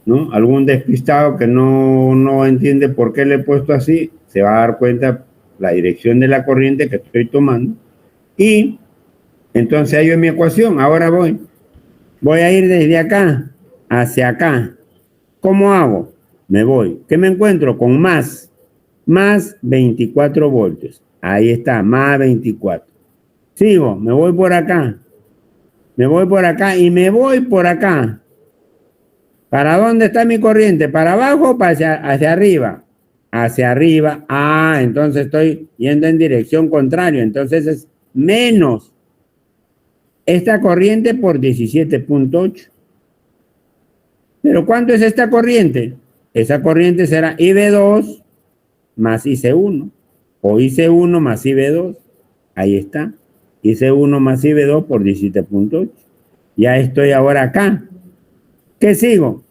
¿no? Algún despistado que no entiende por qué le he puesto así, se va a dar cuenta la dirección de la corriente que estoy tomando. Y entonces ahí es mi ecuación. Ahora voy a ir desde acá hacia acá. ¿Cómo hago? Me voy. ¿Qué me encuentro? Con más 24 voltios. Ahí está, más 24. Sigo, me voy por acá. Me voy por acá y me voy por acá. ¿Para dónde está mi corriente? ¿Para abajo o hacia arriba? Hacia arriba. Ah, entonces estoy yendo en dirección contraria. Entonces es menos esta corriente por 17.8. ¿Pero cuánto es esta corriente? Esa corriente será IB2 más IC1. O IC1 más IB2. Ahí está. IC1 más IB2 por 17.8. Ya estoy ahora acá. ¿Qué sigo?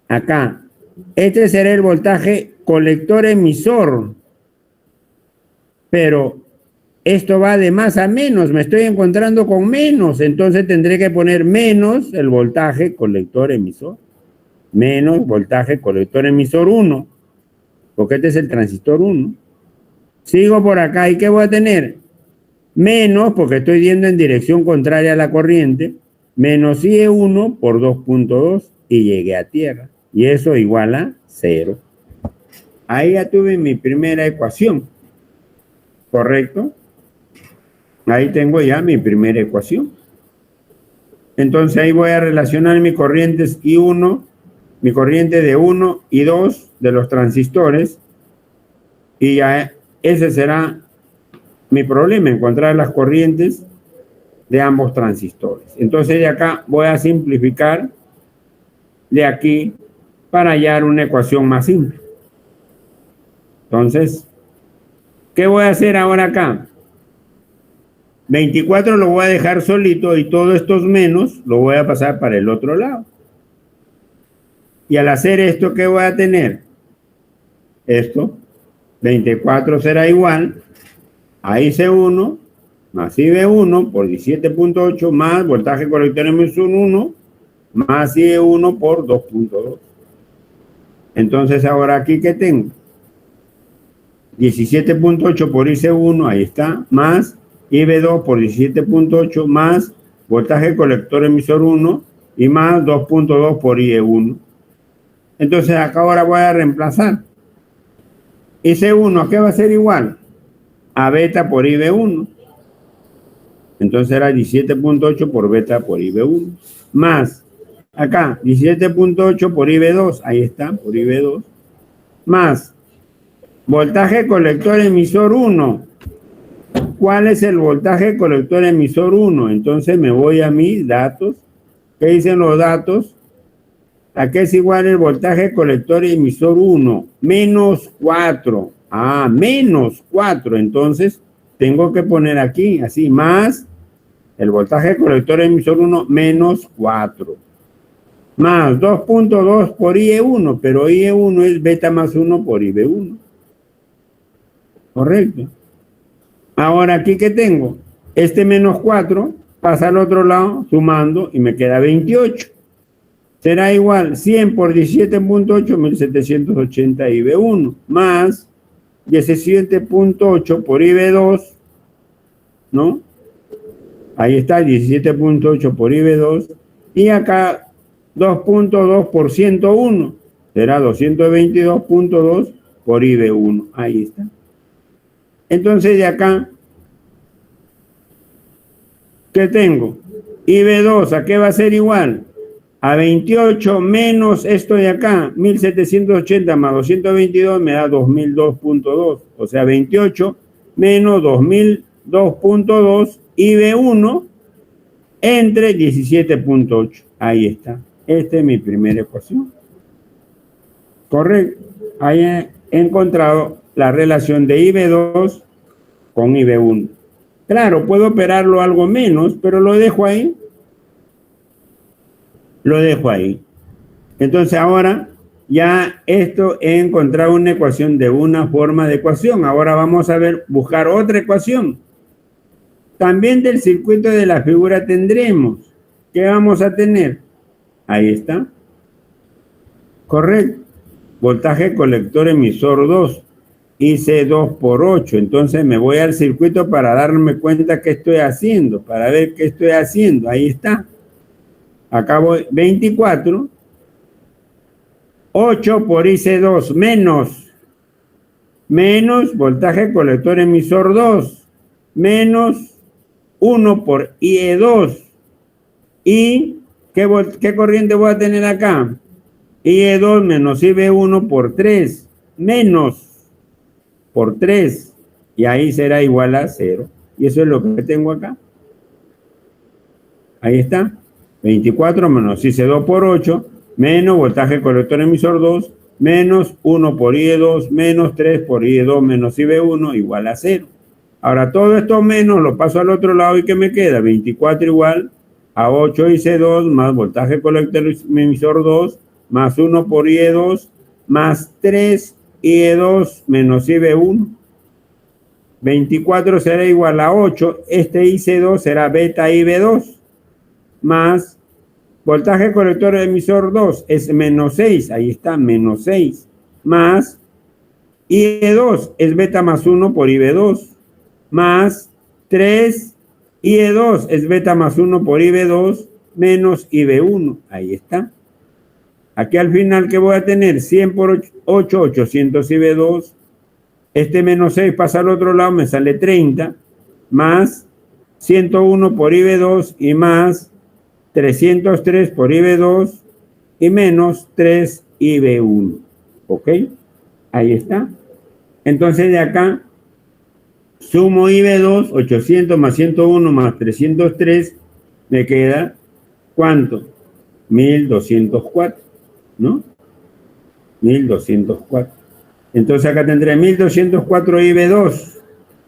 Acá. Este será el voltaje colector emisor. Pero esto va de más a menos. Me estoy encontrando con menos. Entonces tendré que poner menos el voltaje colector emisor. Menos voltaje colector emisor 1. Porque este es el transistor 1. Sigo por acá. ¿Y qué voy a tener? menos, porque estoy yendo en dirección contraria a la corriente, menos IE1 por 2.2 y llegué a tierra. Y eso igual a 0. Ahí ya tuve mi primera ecuación. ¿Correcto? Ahí tengo ya mi primera ecuación. Entonces ahí voy a relacionar mis corrientes I1, mi corriente de 1 y 2 de los transistores. Y ya ese será mi problema, encontrar las corrientes de ambos transistores. Entonces de acá voy a simplificar de aquí para hallar una ecuación más simple. Entonces, ¿qué voy a hacer ahora acá? 24 lo voy a dejar solito y todos estos menos lo voy a pasar para el otro lado. Y al hacer esto, ¿qué voy a tener? Esto, 24 será igual a IC1 más IB1 por 17.8 más voltaje colector emisor 1 más IE1 por 2.2. Entonces ahora aquí, ¿qué tengo? 17.8 por IC1, ahí está, más IB2 por 17.8 más voltaje colector emisor 1 y más 2.2 por IE1. Entonces acá ahora voy a reemplazar. IC1, ¿a qué va a ser igual? A beta por IB1. Entonces era 17.8 por beta por IB1. Más, acá, 17.8 por IB2. Ahí está, por IB2. Más, voltaje colector emisor 1. ¿Cuál es el voltaje colector emisor 1? Entonces me voy a mis datos. ¿Qué dicen los datos? ¿A qué es igual el voltaje colector emisor 1? Menos 4. Ah, menos 4. Entonces tengo que poner aquí, así, más el voltaje colector emisor 1 menos 4. Más 2.2 por IE1, pero IE1 es beta más 1 por IB1. Correcto. Ahora aquí, ¿qué tengo? Este menos 4 pasa al otro lado sumando y me queda 28. Será igual 100 por 17.8, 1780 IB1, más 17.8 por IB2, ¿no? Ahí está, 17.8 por IB2. Y acá 2.2 por 101, será 222.2 por IB1. Ahí está. Entonces de acá, ¿qué tengo? IB2, ¿a qué va a ser igual? A 28 menos esto de acá, 1780 más 222 me da 2002.2. O sea, 28 menos 2002.2 IB1 entre 17.8. Ahí está. Esta es mi primera ecuación. Correcto. Ahí he encontrado la relación de IB2 con IB1. Claro, puedo operarlo algo menos, pero lo dejo ahí. Lo dejo ahí. Entonces ahora ya esto he encontrado una ecuación de una forma de ecuación. Ahora vamos a ver, buscar otra ecuación. También del circuito de la figura tendremos. ¿Qué vamos a tener? Ahí está. Correcto. Voltaje colector emisor 2. Hice 2 por 8. Entonces me voy al circuito para darme cuenta qué estoy haciendo. Para ver qué estoy haciendo. Ahí está. Acá voy. 24. 8 por IC2 menos voltaje colector emisor 2 menos 1 por IE2. ¿Y qué corriente voy a tener acá? IE2 menos IB1 por 3 menos por 3 y ahí será igual a 0. Y eso es lo que tengo acá. Ahí está. 24 menos IC2 por 8 menos voltaje colector emisor 2 menos 1 por IE2 menos 3 por IE2 menos IB1 igual a 0. Ahora todo esto menos lo paso al otro lado y ¿qué me queda? 24 igual a 8 IC2 más voltaje colector emisor 2 más 1 por IE2 más 3 IE2 menos IB1. 24 será igual a 8. Este IC2 será beta IB2 más voltaje colector emisor 2 es menos 6. Ahí está, menos 6 más IE2 es beta más 1 por IB2 más 3 IE2 es beta más 1 por IB2 menos IB1. Ahí está. Aquí al final, ¿qué voy a tener? 100 por 8, 800 IB2. Este menos 6 pasa al otro lado, me sale 30. Más 101 por IB2 y más 303 por IB2 y menos 3 IB1. ¿Ok? Ahí está. Entonces de acá sumo IB2, 800 más 101 más 303, me queda, ¿cuánto? 1204, ¿no? 1204. Entonces acá tendré 1204 IB2.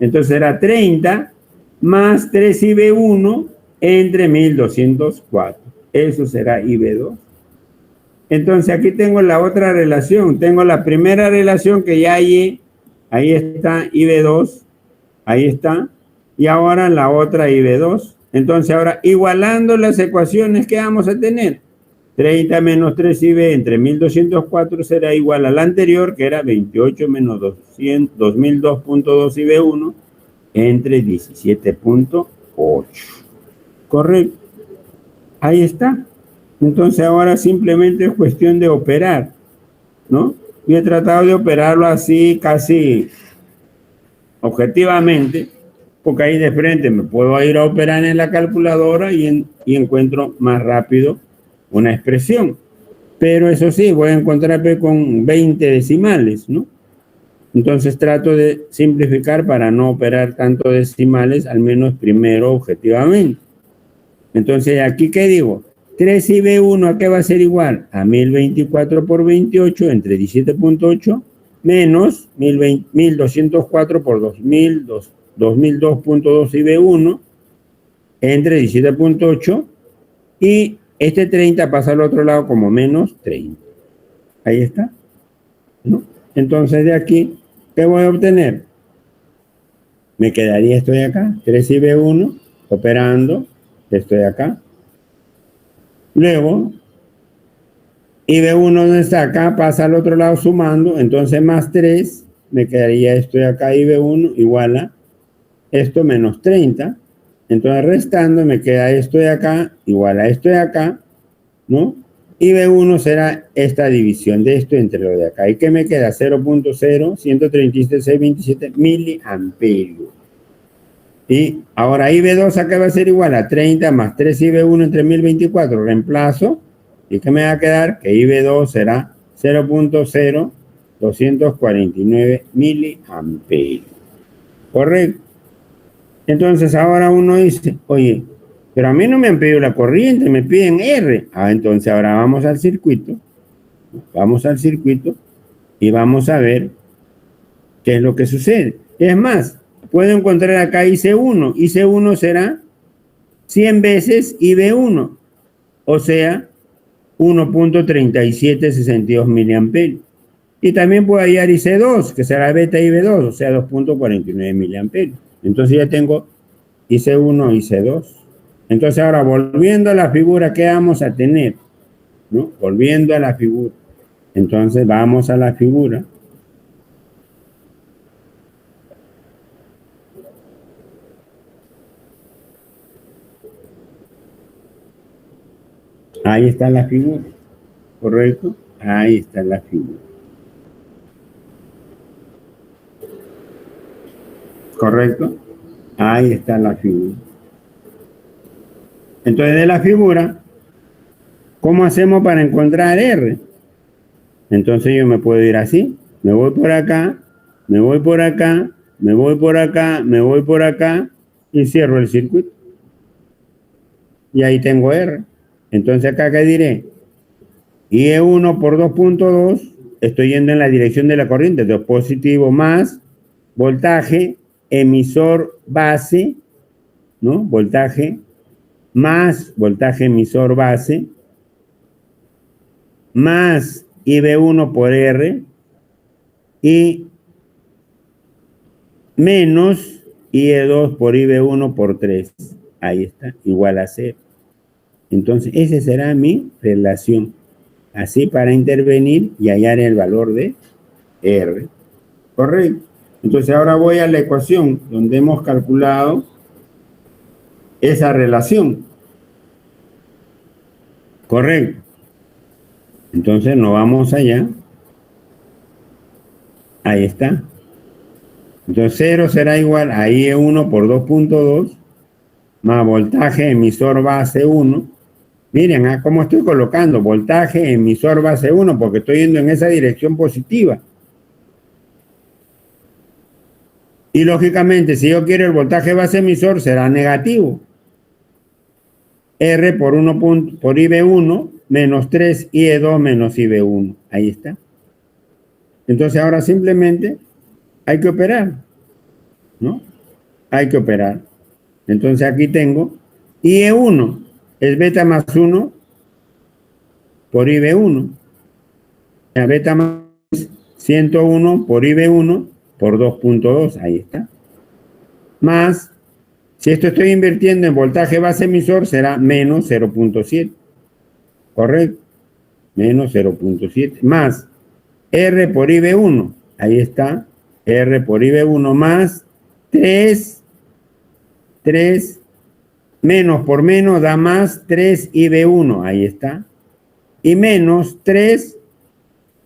Entonces será 30 más 3 IB1 entre 1204. Eso será IB2. Entonces aquí tengo la otra relación. Tengo la primera relación que ya hay. Ahí está IB2. Ahí está. Y ahora la otra IB2. Entonces ahora igualando las ecuaciones que vamos a tener. 30 menos 3IB entre 1204 será igual a la anterior, que era 28 menos 2002.2 IB1 entre 17.8. Correcto. Ahí está. Entonces ahora simplemente es cuestión de operar, ¿no? Y he tratado de operarlo así casi objetivamente, porque ahí de frente me puedo ir a operar en la calculadora y encuentro más rápido una expresión. Pero eso sí, voy a encontrarme con 20 decimales, ¿no? Entonces trato de simplificar para no operar tanto decimales, al menos primero objetivamente. Entonces, ¿aquí qué digo? 3IB1, ¿a qué va a ser igual? A 1024 por 28 entre 17.8 menos 1204 por 2002.2 IB1 entre 17.8 y este 30 pasa al otro lado como menos 30. Ahí está, ¿no? Entonces de aquí, ¿qué voy a obtener? Me quedaría esto de acá, 3IB1, operando, esto de acá. Luego, IB1 donde está acá, pasa al otro lado sumando, entonces más 3, me quedaría esto de acá, IB1, igual a esto menos 30. Entonces restando me queda esto de acá igual a esto de acá, ¿no? Y B1 será esta división de esto entre lo de acá. ¿Y qué me queda? 0.013627 miliamperios. Y ahora IB2 acá va a ser igual a 30 más 3 IB1 entre 1024. Reemplazo. ¿Y qué me va a quedar? Que IB2 será 0.0249 miliamperios. ¿Correcto? Entonces ahora uno dice, oye, pero a mí no me han pedido la corriente, me piden R. Entonces ahora vamos al circuito y vamos a ver qué es lo que sucede. Es más, puedo encontrar acá IC1. IC1 será 100 veces IB1, o sea, 1.3762 miliamperios. Y también puedo hallar IC2, que será beta IB2, o sea, 2.49 miliamperios. Entonces ya tengo IC1 y IC2. Entonces ahora volviendo a la figura, ¿qué vamos a tener? ¿No? Volviendo a la figura. Entonces vamos a la figura. Ahí está la figura. ¿Correcto? Ahí está la figura. ¿Correcto? Ahí está la figura. Entonces, de la figura, ¿cómo hacemos para encontrar R? Entonces yo me puedo ir así. Me voy por acá, me voy por acá, me voy por acá, me voy por acá y cierro el circuito. Y ahí tengo R. Entonces acá, ¿qué diré? IE1 por 2.2, estoy yendo en la dirección de la corriente, 2 positivo más voltaje emisor base, ¿no? Voltaje más voltaje emisor base más IB1 por R y menos IE2 por IB1 por 3. Ahí está, igual a 0. Entonces, esa será mi relación. Así para intervenir y hallar el valor de R. Correcto. Entonces ahora voy a la ecuación donde hemos calculado esa relación. Correcto. Entonces nos vamos allá. Ahí está. Entonces 0 será igual a IE1 por 2.2 más voltaje emisor base 1. Miren, cómo estoy colocando voltaje emisor base 1 porque estoy yendo en esa dirección positiva. Y lógicamente, si yo quiero el voltaje base emisor, será negativo. R por IB1 menos 3 IE2 menos IB1. Ahí está. Entonces ahora simplemente hay que operar, ¿no? Hay que operar. Entonces aquí tengo IE1 es beta más 1 por IB1. La beta más 101 por IB1 por 2.2. Ahí está. Más, si esto estoy invirtiendo en voltaje base emisor, será menos 0.7. ¿Correcto? Menos 0.7. Más R por IB1. Ahí está. R por IB1 más 3. Menos por menos da más 3 IB1. Ahí está. Y menos 3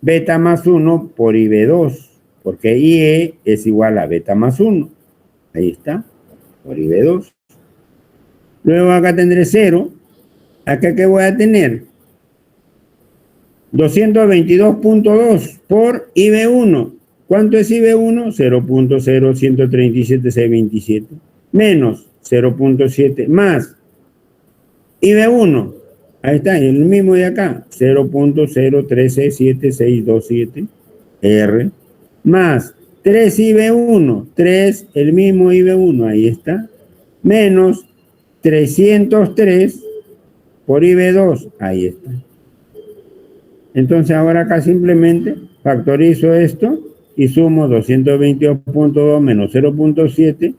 beta más 1 por IB2. Porque IE es igual a beta más 1. Ahí está. Por IB2. Luego acá tendré 0. Acá ¿qué voy a tener? 222.2 por IB1. ¿Cuánto es IB1? 0.0137.627 menos 0.7 más IB1. Ahí está, el mismo de acá, 0.0137.627 R más 3 IB1, 3, el mismo IB1, ahí está, menos 303 por IB2, ahí está. Entonces ahora acá simplemente factorizo esto y sumo 222.2 menos 0.7.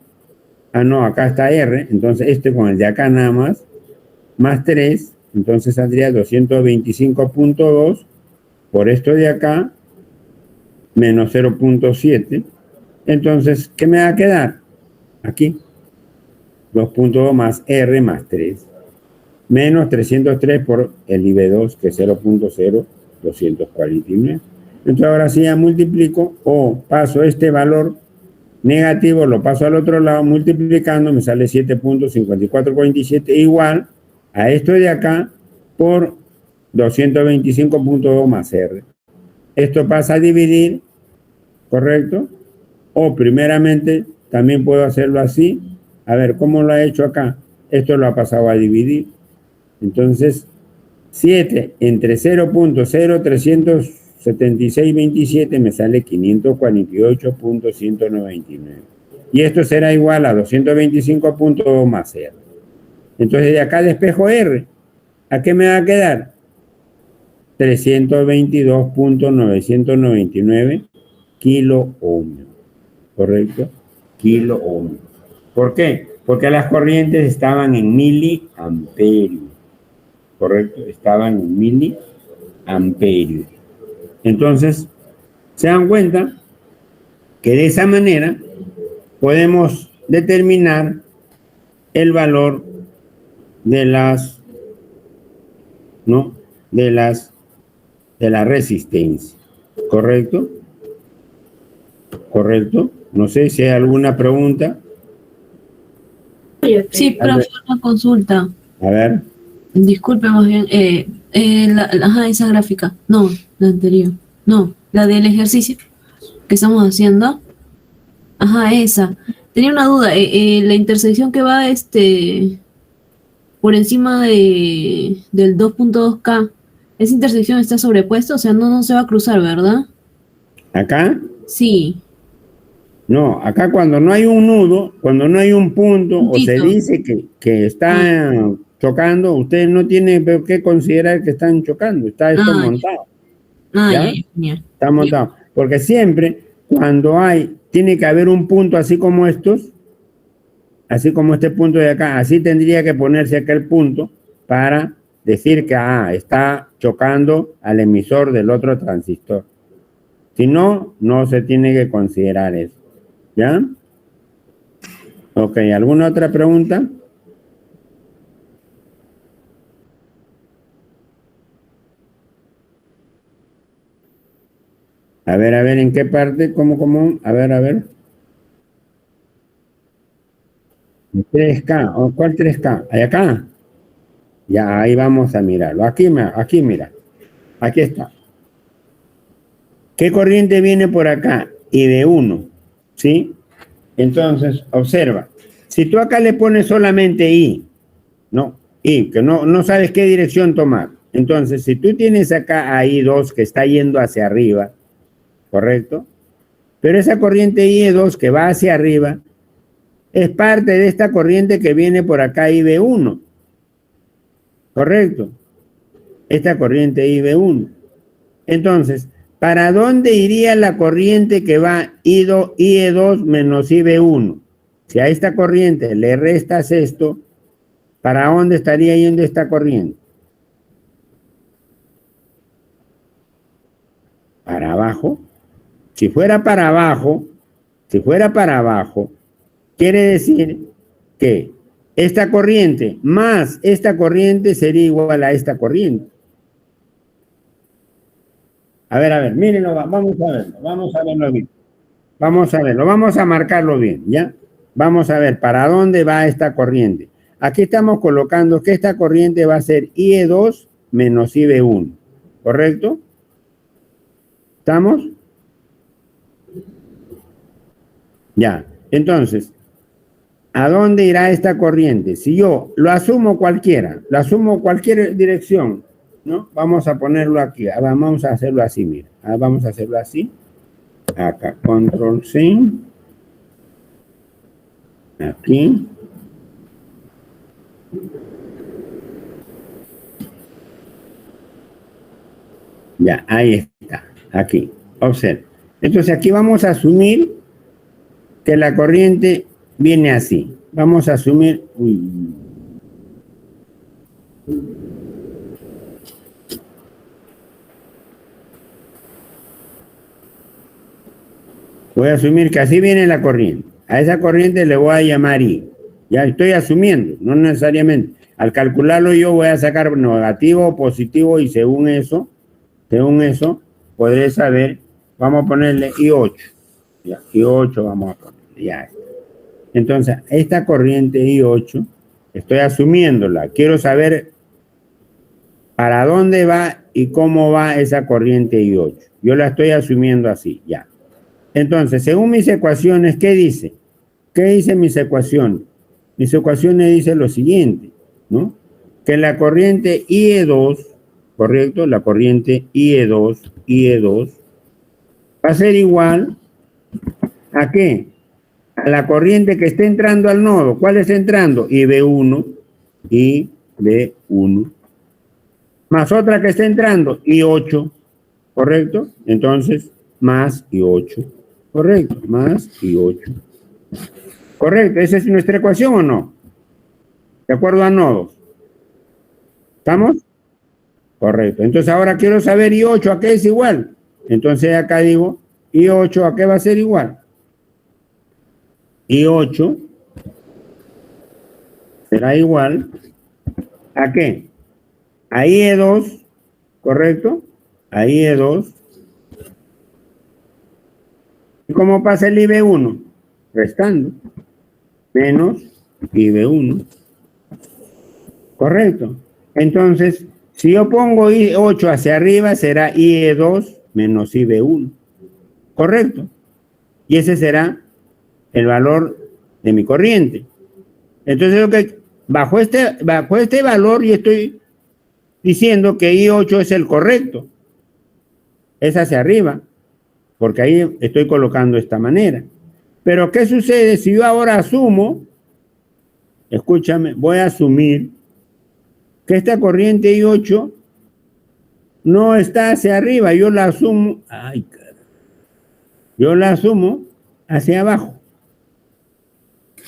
Ah, no, acá está R. Entonces este con el de acá nada más. Más 3. Entonces saldría 225.2 por esto de acá. Menos 0.7. Entonces, ¿qué me va a quedar? Aquí. 2.2 más R más 3. Menos 303 por el IB2, que es 0.0249. Entonces ahora sí ya multiplico o paso este valor negativo, lo paso al otro lado multiplicando, me sale 7.5447 igual a esto de acá por 225.2 más R. Esto pasa a dividir, ¿correcto? O primeramente también puedo hacerlo así. A ver, ¿cómo lo ha hecho acá? Esto lo ha pasado a dividir. Entonces, 7 entre 0.037627 me sale 548.199. Y esto será igual a 225.2 más R. Entonces, de acá despejo R. ¿A qué me va a quedar? 322.999 kilo ohmios. ¿Correcto? Kilo ohmios. ¿Por qué? Porque las corrientes estaban en miliamperios. ¿Correcto? Estaban en miliamperios. Entonces, se dan cuenta que de esa manera podemos determinar el valor de las, ¿no? de la resistencia. ¿Correcto? ¿Correcto? No sé si hay alguna pregunta. Sí, profe, una consulta. A ver. Disculpe más bien. Esa gráfica. No, la anterior. No, la del ejercicio que estamos haciendo. Ajá, esa. Tenía una duda. La intersección que va por encima del 2.2K, esa intersección está sobrepuesta, o sea, no se va a cruzar, ¿verdad? ¿Acá? Sí. No, acá cuando no hay un nudo, cuando no hay un punto, o se dice que está chocando, usted no tiene por qué considerar que están chocando, está esto montado. ¿Ya? Está montado. Porque siempre, cuando tiene que haber un punto así como estos, así como este punto de acá, así tendría que ponerse acá el punto para decir que está chocando al emisor del otro transistor. Si no, no se tiene que considerar eso. ¿Ya? Ok, ¿alguna otra pregunta? A ver, ¿en qué parte? ¿Cómo? A ver. 3K, ¿o cuál 3K? ¿Hay acá? Ya, ahí vamos a mirarlo. Aquí mira. Aquí está. ¿Qué corriente viene por acá? I/1, ¿sí? Entonces, observa. Si tú acá le pones solamente I, ¿no? I, que no sabes qué dirección tomar. Entonces, si tú tienes acá a I2 que está yendo hacia arriba, ¿correcto? Pero esa corriente I2 que va hacia arriba es parte de esta corriente que viene por acá IB1, ¿correcto? Esta corriente IB1. Entonces, ¿para dónde iría la corriente que va IE2 menos IB1? Si a esta corriente le restas esto, ¿para dónde estaría yendo esta corriente? ¿Para abajo? Si fuera para abajo, quiere decir que esta corriente más esta corriente sería igual a esta corriente. A ver, mírenlo, vamos a verlo bien. Vamos a marcarlo bien, ¿ya? Vamos a ver para dónde va esta corriente. Aquí estamos colocando que esta corriente va a ser IE2 menos IB1, ¿correcto? ¿Estamos? Ya, entonces, ¿a dónde irá esta corriente? Si yo lo asumo cualquier dirección, ¿no? Vamos a ponerlo aquí, vamos a hacerlo así, mira. Vamos a hacerlo así. Acá, control C. Aquí. Ya, ahí está, aquí, observa. Entonces aquí vamos a asumir que la corriente viene así. Vamos a asumir... Voy a asumir que así viene la corriente. A esa corriente le voy a llamar I. Ya estoy asumiendo, no necesariamente. Al calcularlo yo voy a sacar negativo o positivo y según eso, podré saber, vamos a ponerle I8. Ya, I8 vamos a ponerle, ya. Entonces, esta corriente I8, estoy asumiéndola. Quiero saber para dónde va y cómo va esa corriente I8. Yo la estoy asumiendo así, ya. Entonces, según mis ecuaciones, ¿qué dice? ¿Qué dicen mis ecuaciones? Mis ecuaciones dicen lo siguiente, ¿no? Que la corriente IE2, ¿correcto? La corriente IE2 va a ser igual ¿a qué? A la corriente que está entrando al nodo. ¿Cuál está entrando? IB1, más otra que está entrando, I8, ¿correcto? Entonces, más I8. Correcto, más I8. Correcto, ¿esa es nuestra ecuación o no? De acuerdo a nodos. ¿Estamos? Correcto. Entonces ahora quiero saber I8 a qué es igual. Entonces acá digo, I8 a qué va a ser igual. I8 será igual ¿a qué? A IE2, ¿correcto? A IE2. ¿Y cómo pasa el IB1? Restando. Menos IB1. Correcto. Entonces, si yo pongo I8 hacia arriba, será IE2 menos IB1. Correcto. Y ese será el valor de mi corriente. Entonces, lo que bajo este valor, yo estoy diciendo que I8 es el correcto. Es hacia arriba, porque ahí estoy colocando de esta manera. Pero, ¿qué sucede si yo ahora asumo? Escúchame, voy a asumir que esta corriente I8 no está hacia arriba, yo la asumo, yo la asumo hacia abajo.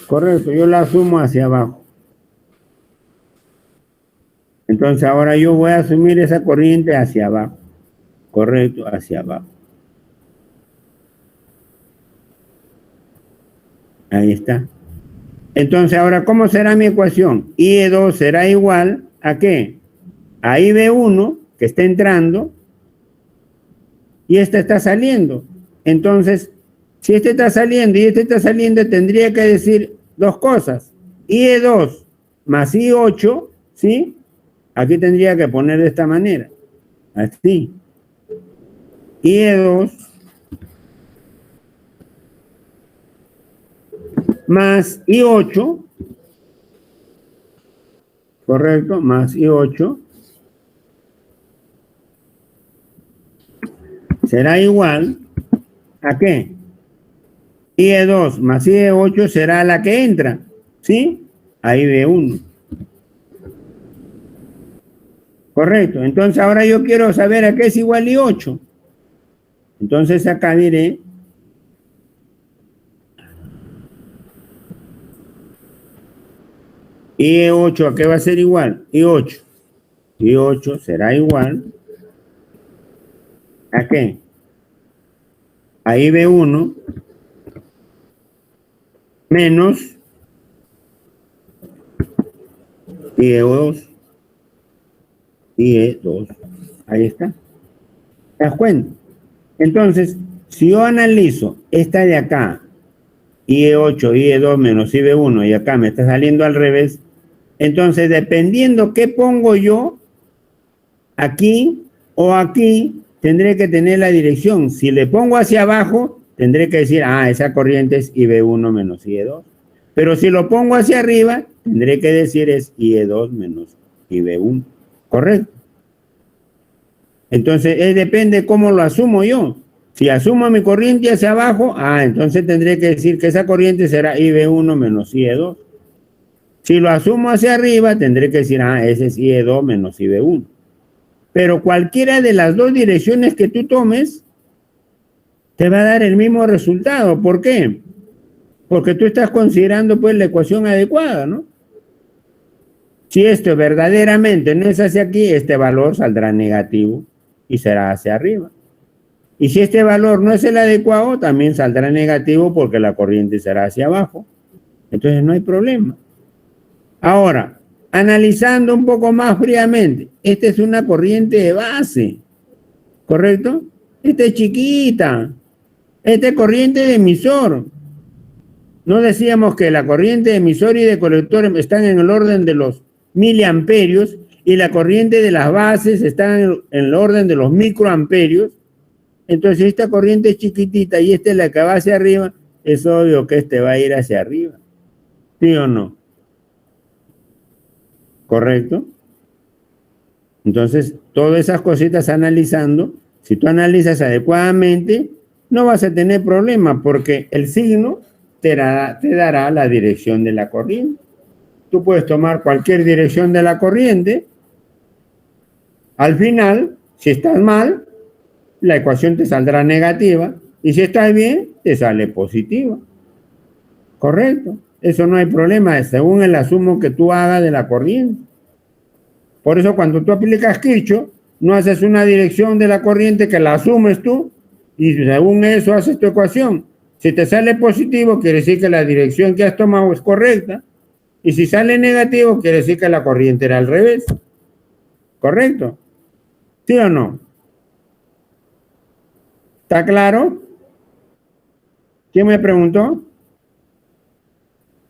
Correcto, yo la asumo hacia abajo. Entonces ahora yo voy a asumir esa corriente hacia abajo. Correcto, hacia abajo. Ahí está. Entonces ahora, ¿cómo será mi ecuación? IE2 será igual ¿a qué? A IB1, que está entrando, y este está saliendo. Entonces, si este está saliendo y este está saliendo, tendría que decir dos cosas. IE2 más I8, ¿sí? Aquí tendría que poner de esta manera. Así. IE2 más I8, correcto, más I8, será igual ¿a qué? IE2 más IE8 será la que entra, ¿sí? A IB1. Correcto. Entonces ahora yo quiero saber a qué es igual I8. Entonces acá diré IE8 a qué va a ser igual? I8. I8 será igual ¿a qué? A IB1 menos IE2. IE2. Ahí está. ¿Te das cuenta? Entonces, si yo analizo esta de acá, IE8, IE2 menos IB1, y acá me está saliendo al revés, entonces dependiendo qué pongo yo, aquí o aquí, tendré que tener la dirección. Si le pongo hacia abajo, tendré que decir, esa corriente es IB1 menos IE2. Pero si lo pongo hacia arriba, tendré que decir es IE2 menos IB1. ¿Correcto? Entonces, depende cómo lo asumo yo. Si asumo mi corriente hacia abajo, entonces tendré que decir que esa corriente será IB1 menos IE2. Si lo asumo hacia arriba, tendré que decir, ese es IE2 menos IB1. Pero cualquiera de las dos direcciones que tú tomes, te va a dar el mismo resultado. ¿Por qué? Porque tú estás considerando pues la ecuación adecuada, ¿no? Si esto verdaderamente no es hacia aquí, este valor saldrá negativo y será hacia arriba. Y si este valor no es el adecuado, también saldrá negativo porque la corriente será hacia abajo. Entonces no hay problema. Ahora, analizando un poco más fríamente, esta es una corriente de base, ¿correcto? Esta es chiquita. Esta es corriente de emisor. No decíamos que la corriente de emisor y de colector están en el orden de los miliamperios y la corriente de las bases está en el orden de los microamperios. Entonces, si esta corriente es chiquitita y esta es la que va hacia arriba, es obvio que este va a ir hacia arriba. ¿Sí o no? ¿Correcto? Entonces, todas esas cositas analizando, si tú analizas adecuadamente, no vas a tener problema porque el signo te dará la dirección de la corriente. Tú puedes tomar cualquier dirección de la corriente. Al final, si estás mal, la ecuación te saldrá negativa. Y si estás bien, te sale positiva. ¿Correcto? Eso no hay problema, según el asumo que tú hagas de la corriente. Por eso cuando tú aplicas Kirchhoff, no haces una dirección de la corriente que la asumes tú y según eso haces tu ecuación. Si te sale positivo, quiere decir que la dirección que has tomado es correcta. Y si sale negativo, quiere decir que la corriente era al revés. ¿Correcto? ¿Sí o no? ¿Está claro? ¿Quién me preguntó?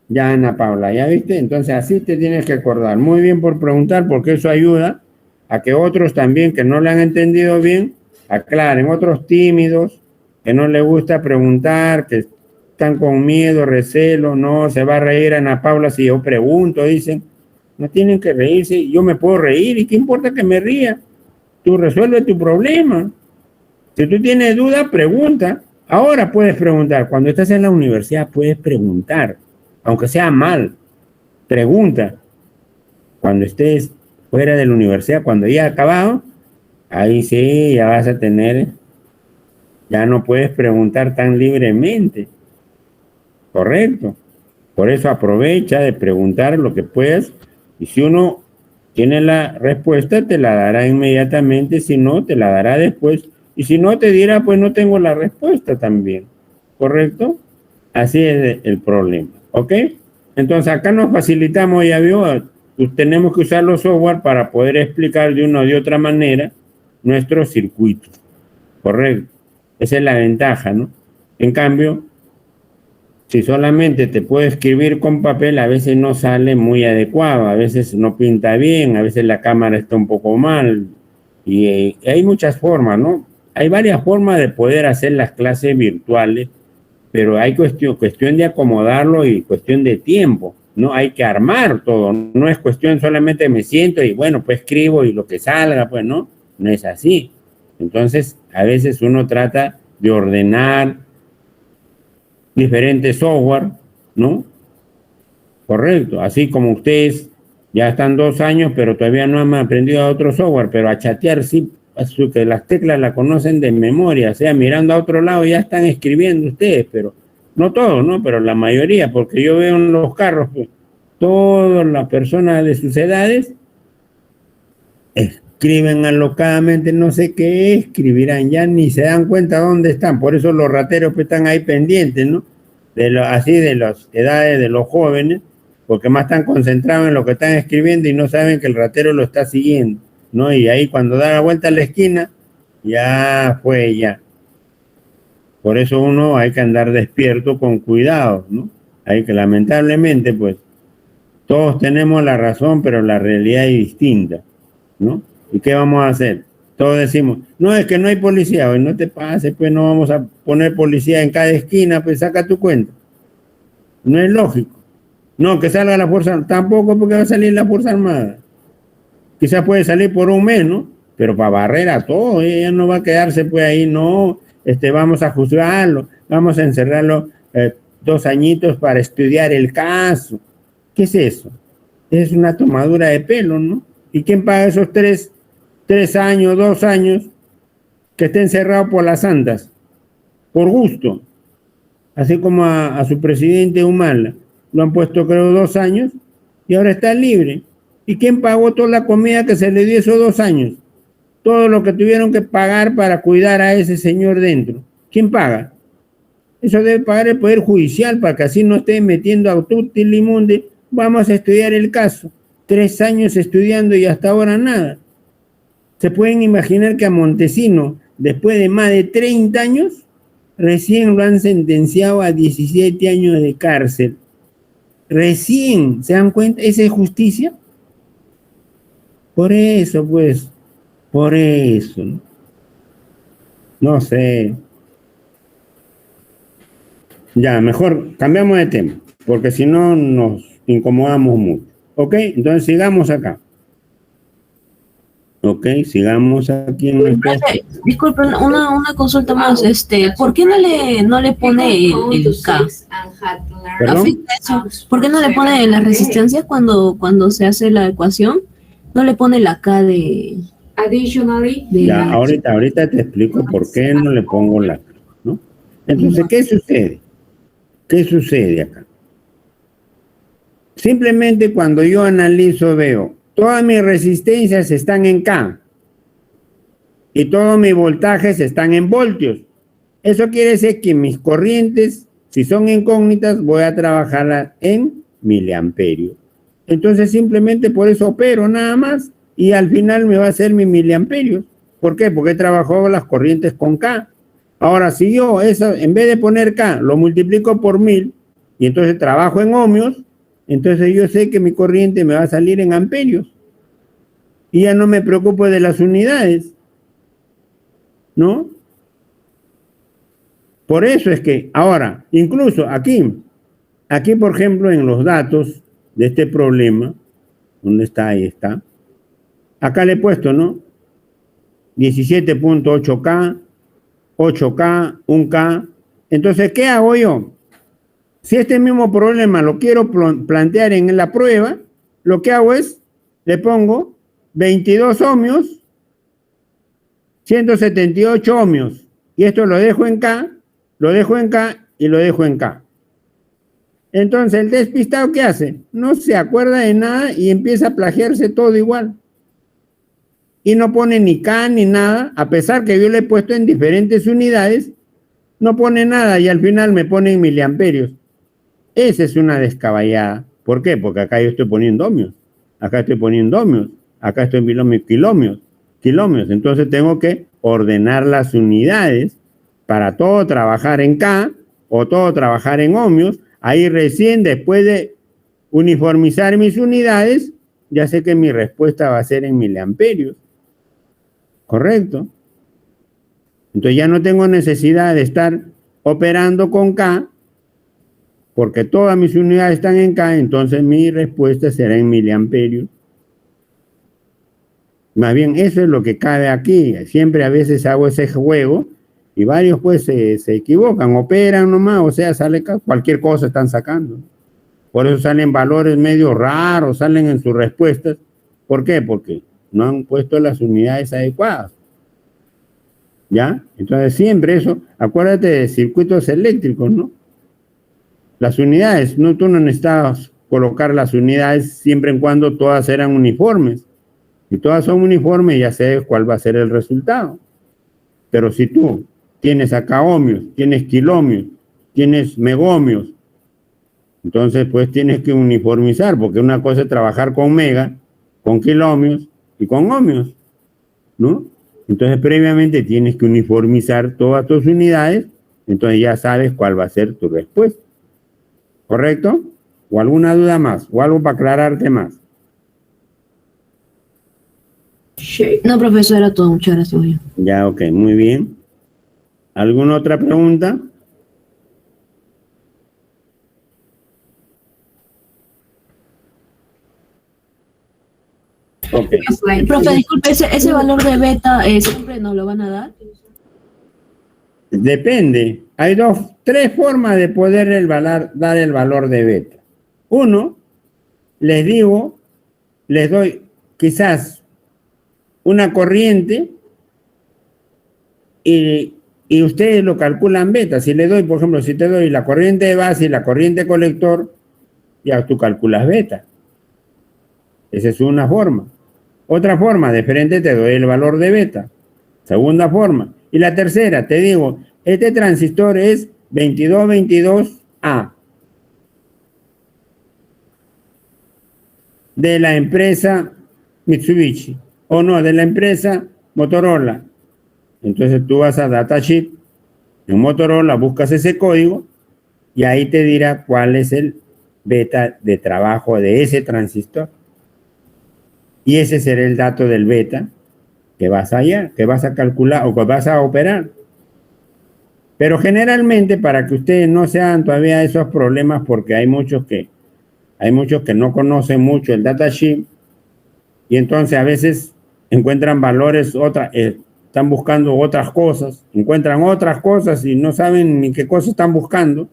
Ya, Ana Paula, ¿ya viste? Entonces así te tienes que acordar. Muy bien por preguntar, porque eso ayuda a que otros también que no le han entendido bien, aclaren. Otros tímidos, que no les gusta preguntar, que están con miedo, recelo, no, se va a reír Ana Paula si yo pregunto, dicen. No tienen que reírse, yo me puedo reír, ¿y qué importa que me ría? Tú resuelve tu problema. Si tú tienes dudas, pregunta. Ahora puedes preguntar. Cuando estás en la universidad puedes preguntar. Aunque sea mal, pregunta. Cuando estés fuera de la universidad, cuando ya acabado, ahí sí, ya vas a tener, ya no puedes preguntar tan libremente. Correcto. Por eso aprovecha de preguntar lo que puedas y si uno tiene la respuesta, te la dará inmediatamente, si no, te la dará después. Y si no, te dirá, pues no tengo la respuesta también. ¿Correcto? Así es el problema. ¿Ok? Entonces acá nos facilitamos, ya vio, tenemos que usar los software para poder explicar de una o de otra manera nuestros circuitos. Correcto. Esa es la ventaja, ¿no? En cambio, si solamente te puedo escribir con papel, a veces no sale muy adecuado, a veces no pinta bien, a veces la cámara está un poco mal, y hay muchas formas, ¿no? Hay varias formas de poder hacer las clases virtuales, pero hay cuestión de acomodarlo y cuestión de tiempo, ¿no? Hay que armar todo, no es cuestión solamente me siento y bueno, pues escribo y lo que salga, pues no es así. Entonces, a veces uno trata de ordenar diferentes software, ¿no? Correcto, así como ustedes ya están 2 años, pero todavía no han aprendido a otro software, pero a chatear sí, que las teclas la conocen de memoria, o sea, mirando a otro lado ya están escribiendo ustedes, pero no todos, ¿no? Pero la mayoría, porque yo veo en los carros, pues, todas las personas de sus edades escriben alocadamente, no sé qué escribirán, ya ni se dan cuenta dónde están, por eso los rateros pues, están ahí pendientes, ¿no? Así de las edades de los jóvenes, porque más están concentrados en lo que están escribiendo y no saben que el ratero lo está siguiendo, ¿no? Y ahí cuando da la vuelta a la esquina, ya fue, ya. Por eso uno hay que andar despierto con cuidado, ¿no? Hay que lamentablemente, pues, todos tenemos la razón, pero la realidad es distinta, ¿no? ¿Y qué vamos a hacer? Todos decimos, no, es que no hay policía, hoy no te pases, pues no vamos a poner policía en cada esquina, pues saca tu cuenta. No es lógico. No, que salga la Fuerza Armada, tampoco porque va a salir la Fuerza Armada. Quizás puede salir por un mes, ¿no? Pero para barrer a todo, ella no va a quedarse pues ahí, no, vamos a juzgarlo, vamos a encerrarlo 2 añitos para estudiar el caso. ¿Qué es eso? Es una tomadura de pelo, ¿no? ¿Y quién paga esos 3 años, 2 años que esté encerrado por las santas? Por gusto. Así como a su presidente Humala. Lo han puesto creo 2 años y ahora está libre. ¿Y quién pagó toda la comida que se le dio esos 2 años? Todo lo que tuvieron que pagar para cuidar a ese señor dentro. ¿Quién paga? Eso debe pagar el Poder Judicial para que así no esté metiendo a tutti limundi. Vamos a estudiar el caso. 3 años estudiando y hasta ahora nada. ¿Se pueden imaginar que a Montesino, después de más de 30 años, recién lo han sentenciado a 17 años de cárcel? Recién, ¿se dan cuenta? ¿Esa es justicia? Por eso, pues, por eso. No sé. Ya, mejor cambiamos de tema, porque si no nos incomodamos mucho. ¿Ok? Entonces sigamos acá. Ok, sigamos aquí en el... Disculpen, una consulta más. ¿Por qué no le pone el K? ¿Afecta eso? ¿Por qué no le pone las resistencias cuando se hace la ecuación? No le pone la K de... Ya, ahorita te explico por qué no le pongo la K, ¿no? Entonces, ¿qué sucede? ¿Qué sucede acá? Simplemente cuando yo analizo veo, todas mis resistencias están en K y todos mis voltajes están en voltios. Eso quiere decir que mis corrientes, si son incógnitas, voy a trabajarlas en miliamperios. Entonces simplemente por eso opero nada más y al final me va a hacer mis miliamperios. ¿Por qué? Porque he trabajado las corrientes con K. Ahora, si yo eso, en vez de poner K, lo multiplico por 1000 y entonces trabajo en ohmios, entonces yo sé que mi corriente me va a salir en amperios. Y ya no me preocupo de las unidades, ¿no? Por eso es que, ahora, incluso aquí, por ejemplo, en los datos de este problema, ¿dónde está? Ahí está. Acá le he puesto, ¿no? 17.8K, 8K, 1K. Entonces, ¿qué hago yo? Si este mismo problema lo quiero plantear en la prueba, lo que hago es, le pongo 22 ohmios, 178 ohmios. Y esto lo dejo en K, lo dejo en K y lo dejo en K. Entonces, el despistado, ¿qué hace? No se acuerda de nada y empieza a plagiarse todo igual. Y no pone ni K ni nada, a pesar que yo le he puesto en diferentes unidades, no pone nada y al final me pone en miliamperios. Esa es una descabellada. ¿Por qué? Porque acá yo estoy poniendo ohmios. Acá estoy poniendo ohmios. Acá estoy en kilómetros. Entonces tengo que ordenar las unidades para todo trabajar en K o todo trabajar en ohmios. Ahí recién, después de uniformizar mis unidades, ya sé que mi respuesta va a ser en miliamperios. ¿Correcto? Entonces ya no tengo necesidad de estar operando con K, porque todas mis unidades están en K, entonces mi respuesta será en miliamperios. Más bien, eso es lo que cabe aquí. Siempre a veces hago ese juego y varios pues se equivocan, operan nomás, o sea, sale cualquier cosa están sacando. Por eso salen valores medio raros, salen en sus respuestas. ¿Por qué? Porque no han puesto las unidades adecuadas. ¿Ya? Entonces siempre eso, acuérdate de circuitos eléctricos, ¿no? Las unidades, no, tú no necesitas colocar las unidades siempre y cuando todas eran uniformes. Si todas son uniformes, ya sabes cuál va a ser el resultado. Pero si tú tienes acá ohmios, tienes kilóhmios, tienes megohmios, entonces pues tienes que uniformizar, porque una cosa es trabajar con mega, con kilóhmios y con ohmios, ¿no? Entonces previamente tienes que uniformizar todas tus unidades, entonces ya sabes cuál va a ser tu respuesta. ¿Correcto? ¿O alguna duda más? ¿O algo para aclararte más? No, profesor, era todo. Muchas gracias. Ya, ok, muy bien. ¿Alguna otra pregunta? Ok. Profe, disculpe, ese valor de beta siempre nos lo van a dar. Depende. Hay tres formas de poder dar el valor de beta. Uno, les doy quizás una corriente y ustedes lo calculan beta. Si le doy, por ejemplo, si te doy la corriente de base y la corriente colector, ya tú calculas beta. Esa es una forma. Otra forma, diferente, te doy el valor de beta. Segunda forma. Y la tercera, te digo, este transistor es 2222A de la empresa Mitsubishi, o no, de la empresa Motorola. Entonces tú vas a datasheet en Motorola, buscas ese código y ahí te dirá cuál es el beta de trabajo de ese transistor. Y ese será el dato del beta que vas a calcular o que vas a operar. Pero generalmente, para que ustedes no sean todavía esos problemas, porque hay muchos que no conocen mucho el datasheet, y entonces a veces encuentran valores, están buscando otras cosas, encuentran otras cosas y no saben ni qué cosas están buscando,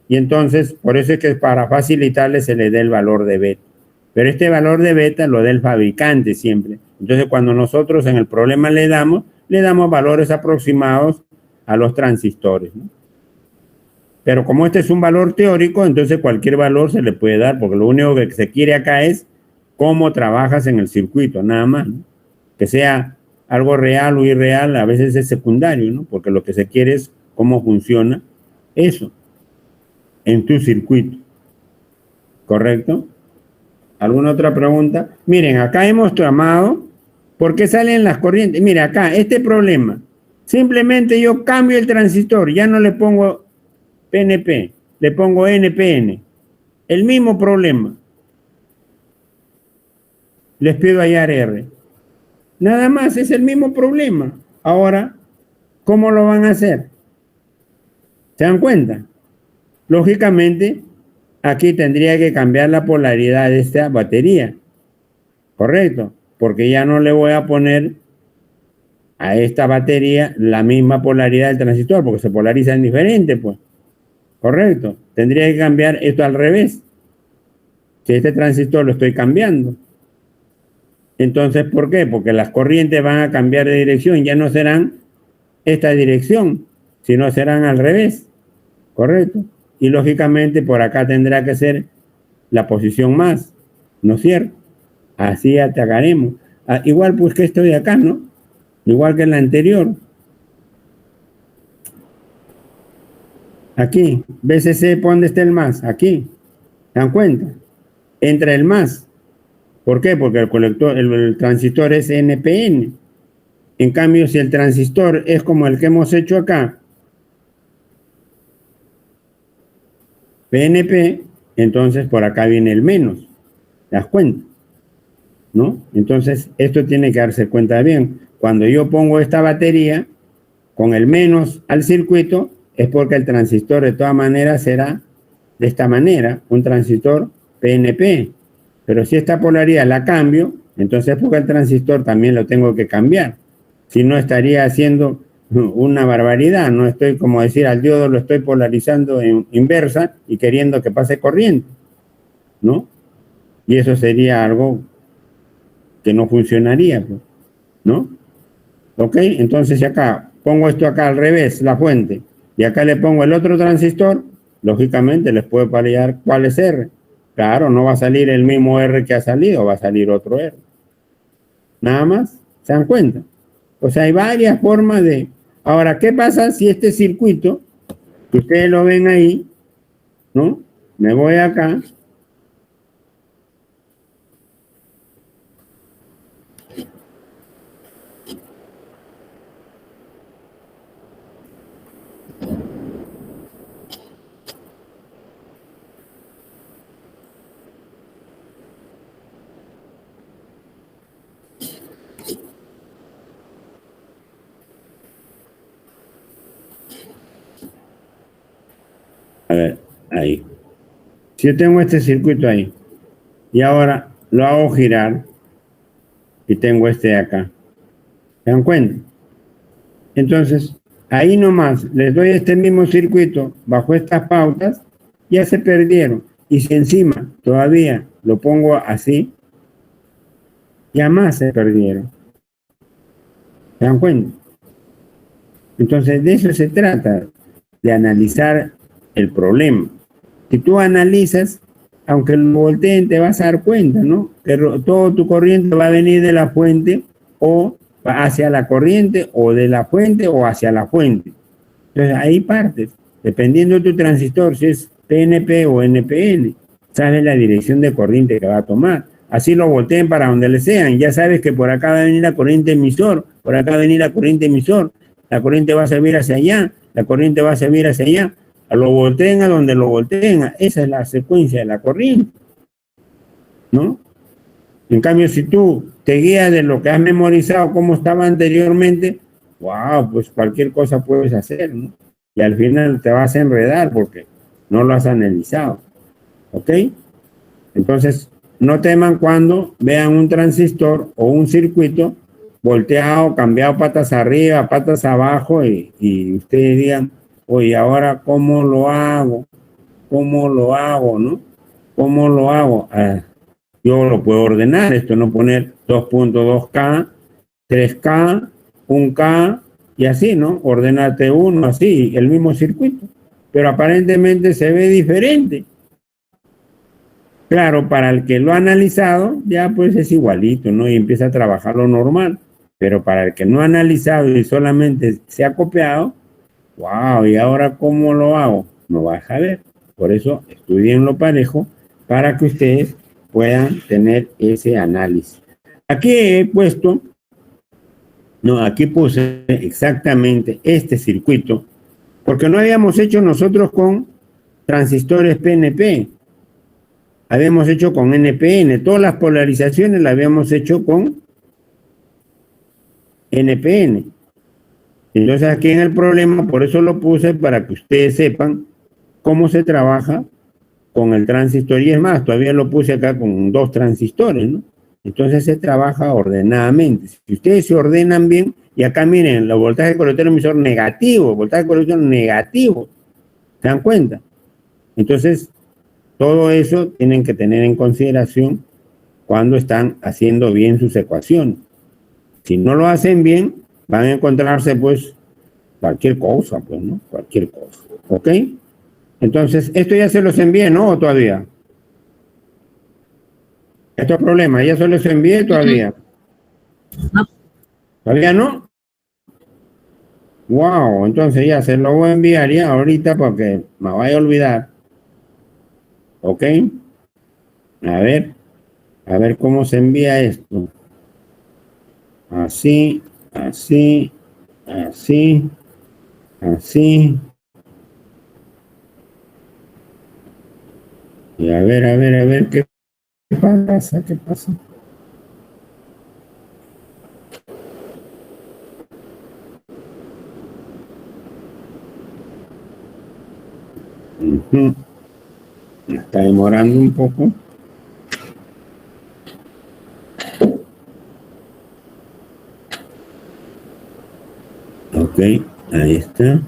y entonces por eso es que para facilitarles se les dé el valor de beta. Pero este valor de beta lo da el fabricante siempre. Entonces cuando nosotros en el problema le damos valores aproximados a los transistores, ¿no? Pero como este es un valor teórico, entonces cualquier valor se le puede dar, porque lo único que se quiere acá es cómo trabajas en el circuito, nada más, ¿no? Que sea algo real o irreal, a veces es secundario, ¿no? Porque lo que se quiere es cómo funciona eso en tu circuito. ¿Correcto? ¿Alguna otra pregunta? Miren, acá hemos tomado, ¿por qué salen las corrientes? Mira, acá, este problema, simplemente yo cambio el transistor, ya no le pongo PNP, le pongo NPN. El mismo problema. Les pido hallar R. Nada más, es el mismo problema. Ahora, ¿cómo lo van a hacer? ¿Se dan cuenta? Lógicamente, aquí tendría que cambiar la polaridad de esta batería. ¿Correcto? Porque ya no le voy a poner a esta batería la misma polaridad del transistor, porque se polarizan diferente, pues. ¿Correcto? Tendría que cambiar esto al revés. Si este transistor lo estoy cambiando. Entonces, ¿por qué? Porque las corrientes van a cambiar de dirección. Ya no serán esta dirección, sino serán al revés. ¿Correcto? Y lógicamente por acá tendrá que ser la posición más, ¿no es cierto? Así atacaremos. Igual pues que esto de acá, ¿no? Igual que en la anterior. Aquí, BCC, ¿dónde está el más? Aquí. ¿Se dan cuenta? Entra el más. ¿Por qué? Porque el transistor es NPN. En cambio, si el transistor es como el que hemos hecho acá, PNP, entonces por acá viene el menos. ¿Te das cuenta? ¿No? Entonces, esto tiene que darse cuenta bien. Cuando yo pongo esta batería con el menos al circuito, es porque el transistor de todas maneras será de esta manera, un transistor PNP. Pero si esta polaridad la cambio, entonces porque el transistor también lo tengo que cambiar. Si no, estaría haciendo una barbaridad. No estoy, como decir, al diodo lo estoy polarizando en inversa y queriendo que pase corriente, ¿no? Y eso sería algo que no funcionaría, pues, ¿no? ¿Ok? Entonces, si acá pongo esto acá al revés, la fuente, y acá le pongo el otro transistor, lógicamente les puedo parear cuál es R. Claro, no va a salir el mismo R que ha salido, va a salir otro R. Nada más, ¿se dan cuenta? O sea, hay varias formas de... Ahora, ¿qué pasa si este circuito, que ustedes lo ven ahí, ¿no? Me voy acá. A ver, ahí. Si yo tengo este circuito ahí, y ahora lo hago girar, y tengo este de acá. ¿Se dan cuenta? Entonces, ahí nomás les doy este mismo circuito bajo estas pautas, ya se perdieron. Y si encima todavía lo pongo así, ya más se perdieron. ¿Se dan cuenta? Entonces, de eso se trata, de analizar el problema. Si tú analizas, aunque lo volteen, te vas a dar cuenta, ¿no? Que todo tu corriente va a venir de la fuente o hacia la corriente o de la fuente o hacia la fuente. Entonces, ahí partes. Dependiendo de tu transistor, si es PNP o NPN, sabes la dirección de corriente que va a tomar. Así lo volteen para donde le sean. Ya sabes que por acá va a venir la corriente emisor, por acá va a venir la corriente emisor. La corriente va a servir hacia allá, la corriente va a servir hacia allá. Lo volteen a donde lo volteen. Esa es la secuencia de la corriente, ¿no? En cambio, si tú te guías de lo que has memorizado, como estaba anteriormente, wow, pues cualquier cosa puedes hacer, ¿no? Y al final te vas a enredar porque no lo has analizado, ¿ok? Entonces, no teman cuando vean un transistor o un circuito volteado, cambiado patas arriba, patas abajo y ustedes digan, oye, ahora ¿cómo lo hago? ¿Cómo lo hago, no? ¿Cómo lo hago? Yo lo puedo ordenar, esto no poner 2.2K, 3K, 1K y así, ¿no? Ordenarte uno así, el mismo circuito. Pero aparentemente se ve diferente. Claro, para el que lo ha analizado, ya pues es igualito, ¿no? Y empieza a trabajar lo normal. Pero para el que no ha analizado y solamente se ha copiado, wow, ¿y ahora cómo lo hago? No vas a ver. Por eso estudienlo parejo para que ustedes puedan tener ese análisis. Aquí he puesto, no, aquí puse exactamente este circuito, porque no habíamos hecho nosotros con transistores PNP. Habíamos hecho con NPN, todas las polarizaciones las habíamos hecho con NPN. Entonces aquí en el problema, por eso lo puse para que ustedes sepan cómo se trabaja con el transistor. Y es más, todavía lo puse acá con 2 transistores, ¿no? Entonces se trabaja ordenadamente. Si ustedes se ordenan bien, y acá miren, los voltajes colector emisor negativo, voltaje colector negativo, ¿se dan cuenta? Entonces, todo eso tienen que tener en consideración cuando están haciendo bien sus ecuaciones. Si no lo hacen bien, van a encontrarse pues cualquier cosa, pues, ¿no? Cualquier cosa, ¿ok? Entonces, esto ya se los envié, ¿no? ¿O todavía? Estos problemas, ya se los envié todavía. No. ¿Todavía no? Wow, entonces ya se lo voy a enviar ya ahorita porque me vaya a olvidar. ¿Ok? A ver cómo se envía esto. Así, así, así, así. Y a ver, ¿qué pasa? ¿Qué pasa? Ujú. Está demorando un poco. Ok, ahí está.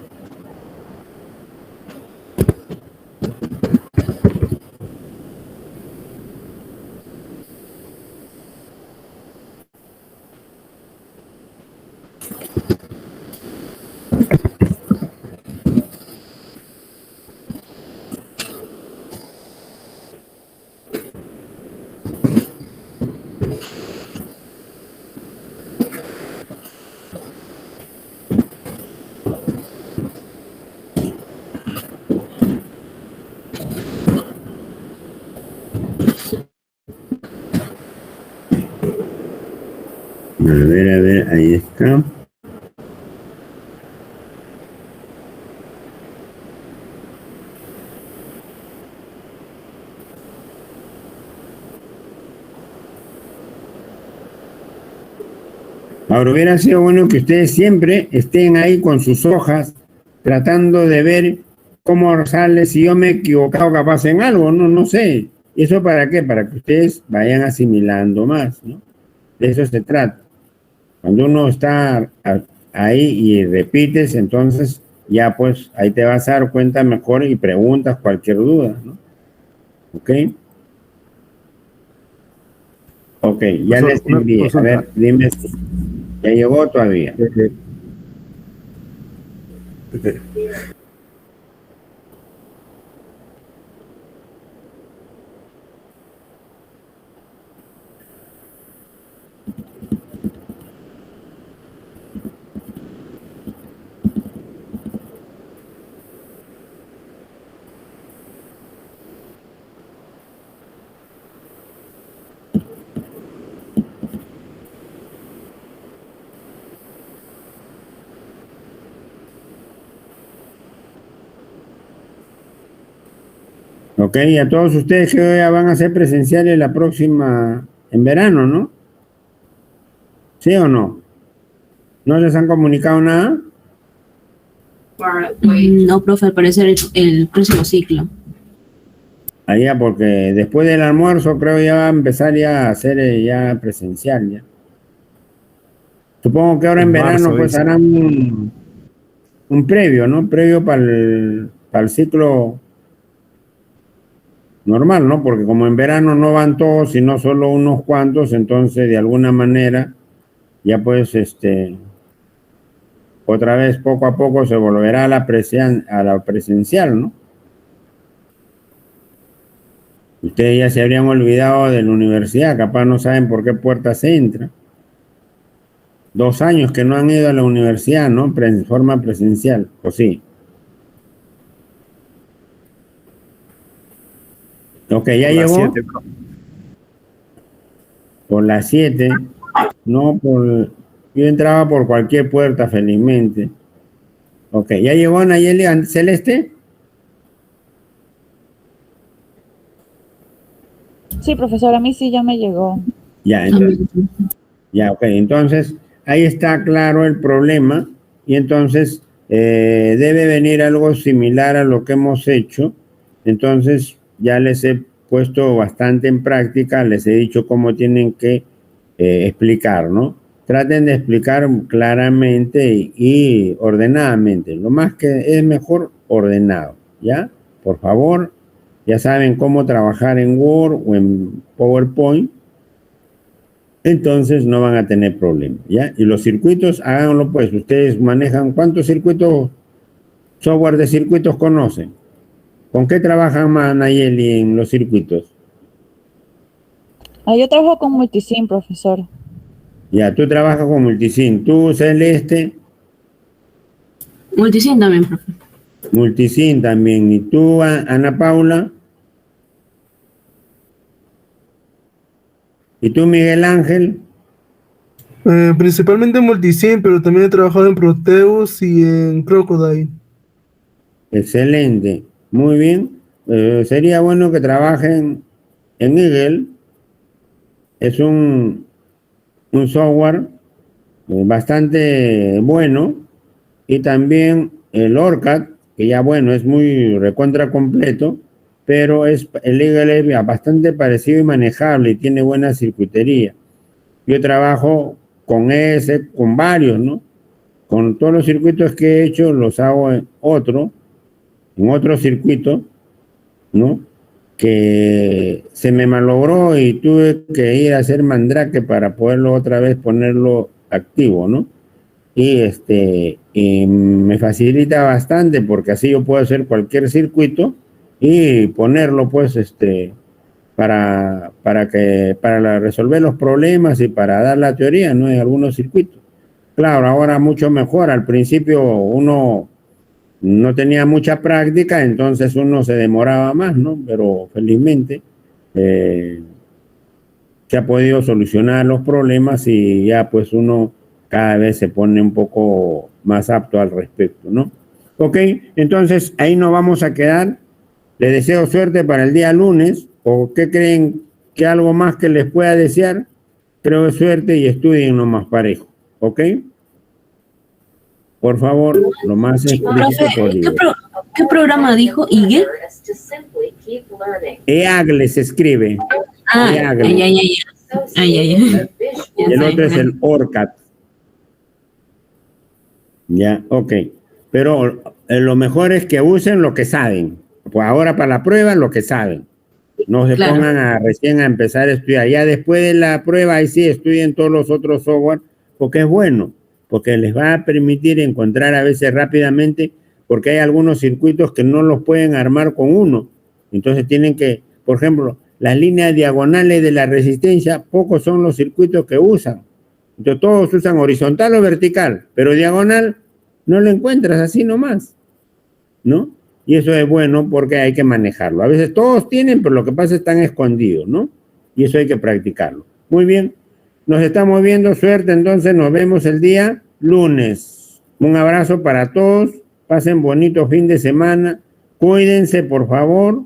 A ver, ahí está. Ahora hubiera sido bueno que ustedes siempre estén ahí con sus hojas, tratando de ver cómo sale, si yo me he equivocado capaz en algo, no sé. ¿Y eso para qué? Para que ustedes vayan asimilando más, ¿no? De eso se trata. Cuando uno está ahí y repites, entonces ya pues ahí te vas a dar cuenta mejor y preguntas cualquier duda, ¿no? ¿Ok? Ok, ya Profesor, les una envié. A consulta. ver, dime si ya llegó todavía. Ok. Ok, y a todos ustedes que ya van a ser presenciales la próxima, en verano, ¿no? ¿Sí o no? ¿No les han comunicado nada? No, profe, al parecer el próximo ciclo. Allá, porque después del almuerzo creo ya va a empezar ya a ser ya presencial, ya. Supongo que ahora en En verano marzo, pues dice. harán un previo, ¿no? Previo para el ciclo normal, ¿no? Porque como en verano no van todos, sino solo unos cuantos, entonces de alguna manera ya pues otra vez poco a poco se volverá a a la presencial, ¿no? Ustedes ya se habrían olvidado de la universidad, capaz no saben por qué puerta se entra. 2 años que no han ido a la universidad, ¿no? En forma presencial, ¿o sí? Ok, ya Por las llegó 7, profe. por las 7, no por... Yo entraba por cualquier puerta, felizmente. Ok, ¿ya llegó Nayeli Celeste? Sí, profesor, a mí sí ya me llegó. Ya, entonces, También. ya, ok, entonces ahí está claro el problema y entonces debe venir algo similar a lo que hemos hecho. Entonces ya les he puesto bastante en práctica, les he dicho cómo tienen que explicar, ¿no? Traten de explicar claramente y ordenadamente. Lo más que es mejor ordenado, ¿ya? Por favor, ya saben cómo trabajar en Word o en PowerPoint, entonces no van a tener problema, ¿ya? Y los circuitos, háganlo pues. Ustedes manejan, ¿cuántos circuitos, software de circuitos conocen? ¿Con qué trabajan más, Nayeli, en los circuitos? Ah, yo trabajo con Multisim, profesor. Ya, tú trabajas con Multisim, tú, Celeste, Multisim también, profe. Multisim también, y tú, Ana Paula, y tú, Miguel Ángel, Principalmente en Multisim, pero también he trabajado en Proteus y en Crocodile. Excelente, muy bien. Sería bueno que trabajen en Eagle. Es un software bastante bueno, y también el ORCAD, que ya bueno, es muy recontra completo, pero el Eagle es bastante parecido y manejable y tiene buena circuitería. Yo trabajo con ese, con varios, ¿no? Con todos los circuitos que he hecho, los hago en otro circuito, ¿no? Que se me malogró y tuve que ir a hacer mandrake para poderlo otra vez ponerlo activo, ¿no? Y me facilita bastante porque así yo puedo hacer cualquier circuito y ponerlo, pues, para resolver los problemas y para dar la teoría, ¿no? En algunos circuitos. Claro, ahora mucho mejor. Al principio uno no tenía mucha práctica, entonces uno se demoraba más, ¿no? Pero felizmente se ha podido solucionar los problemas y ya pues uno cada vez se pone un poco más apto al respecto, ¿no? Ok, entonces ahí nos vamos a quedar. Les deseo suerte para el día lunes. ¿O qué creen que algo más que les pueda desear? Creo que suerte y estudien lo más parejo, ¿ok? Por favor, lo más explícito posible. ¿Qué programa dijo? ¿Ige? EAGLE se escribe. EAGLE. Y el otro es el ORCAD. Ya, ok. Pero lo mejor es que usen lo que saben. Pues ahora para la prueba, lo que saben. No se pongan recién a empezar a estudiar. Ya después de la prueba, ahí sí estudien todos los otros software, porque es bueno, porque les va a permitir encontrar a veces rápidamente, porque hay algunos circuitos que no los pueden armar con uno. Entonces tienen que, por ejemplo, las líneas diagonales de la resistencia, pocos son los circuitos que usan. Entonces todos usan horizontal o vertical, pero diagonal no lo encuentras así nomás, ¿no? Y eso es bueno porque hay que manejarlo. A veces todos tienen, pero lo que pasa es que están escondidos, ¿no? Y eso hay que practicarlo. Muy bien. Nos estamos viendo. Suerte, entonces nos vemos el día lunes. Un abrazo para todos. Pasen bonito fin de semana. Cuídense, por favor.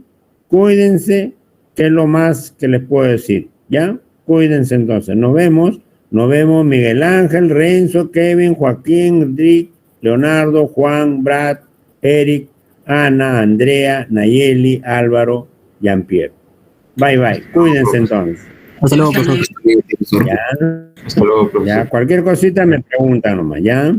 Cuídense, que es lo más que les puedo decir. ¿Ya? Cuídense entonces. Nos vemos. Nos vemos Miguel Ángel, Renzo, Kevin, Joaquín, Rick, Leonardo, Juan, Brad, Eric, Ana, Andrea, Nayeli, Álvaro, Jean-Pierre. Bye, bye. Cuídense entonces. Hasta luego, profesor. Ya, Hasta luego, profesor. ya, cualquier cosita me preguntan nomás, ¿ya?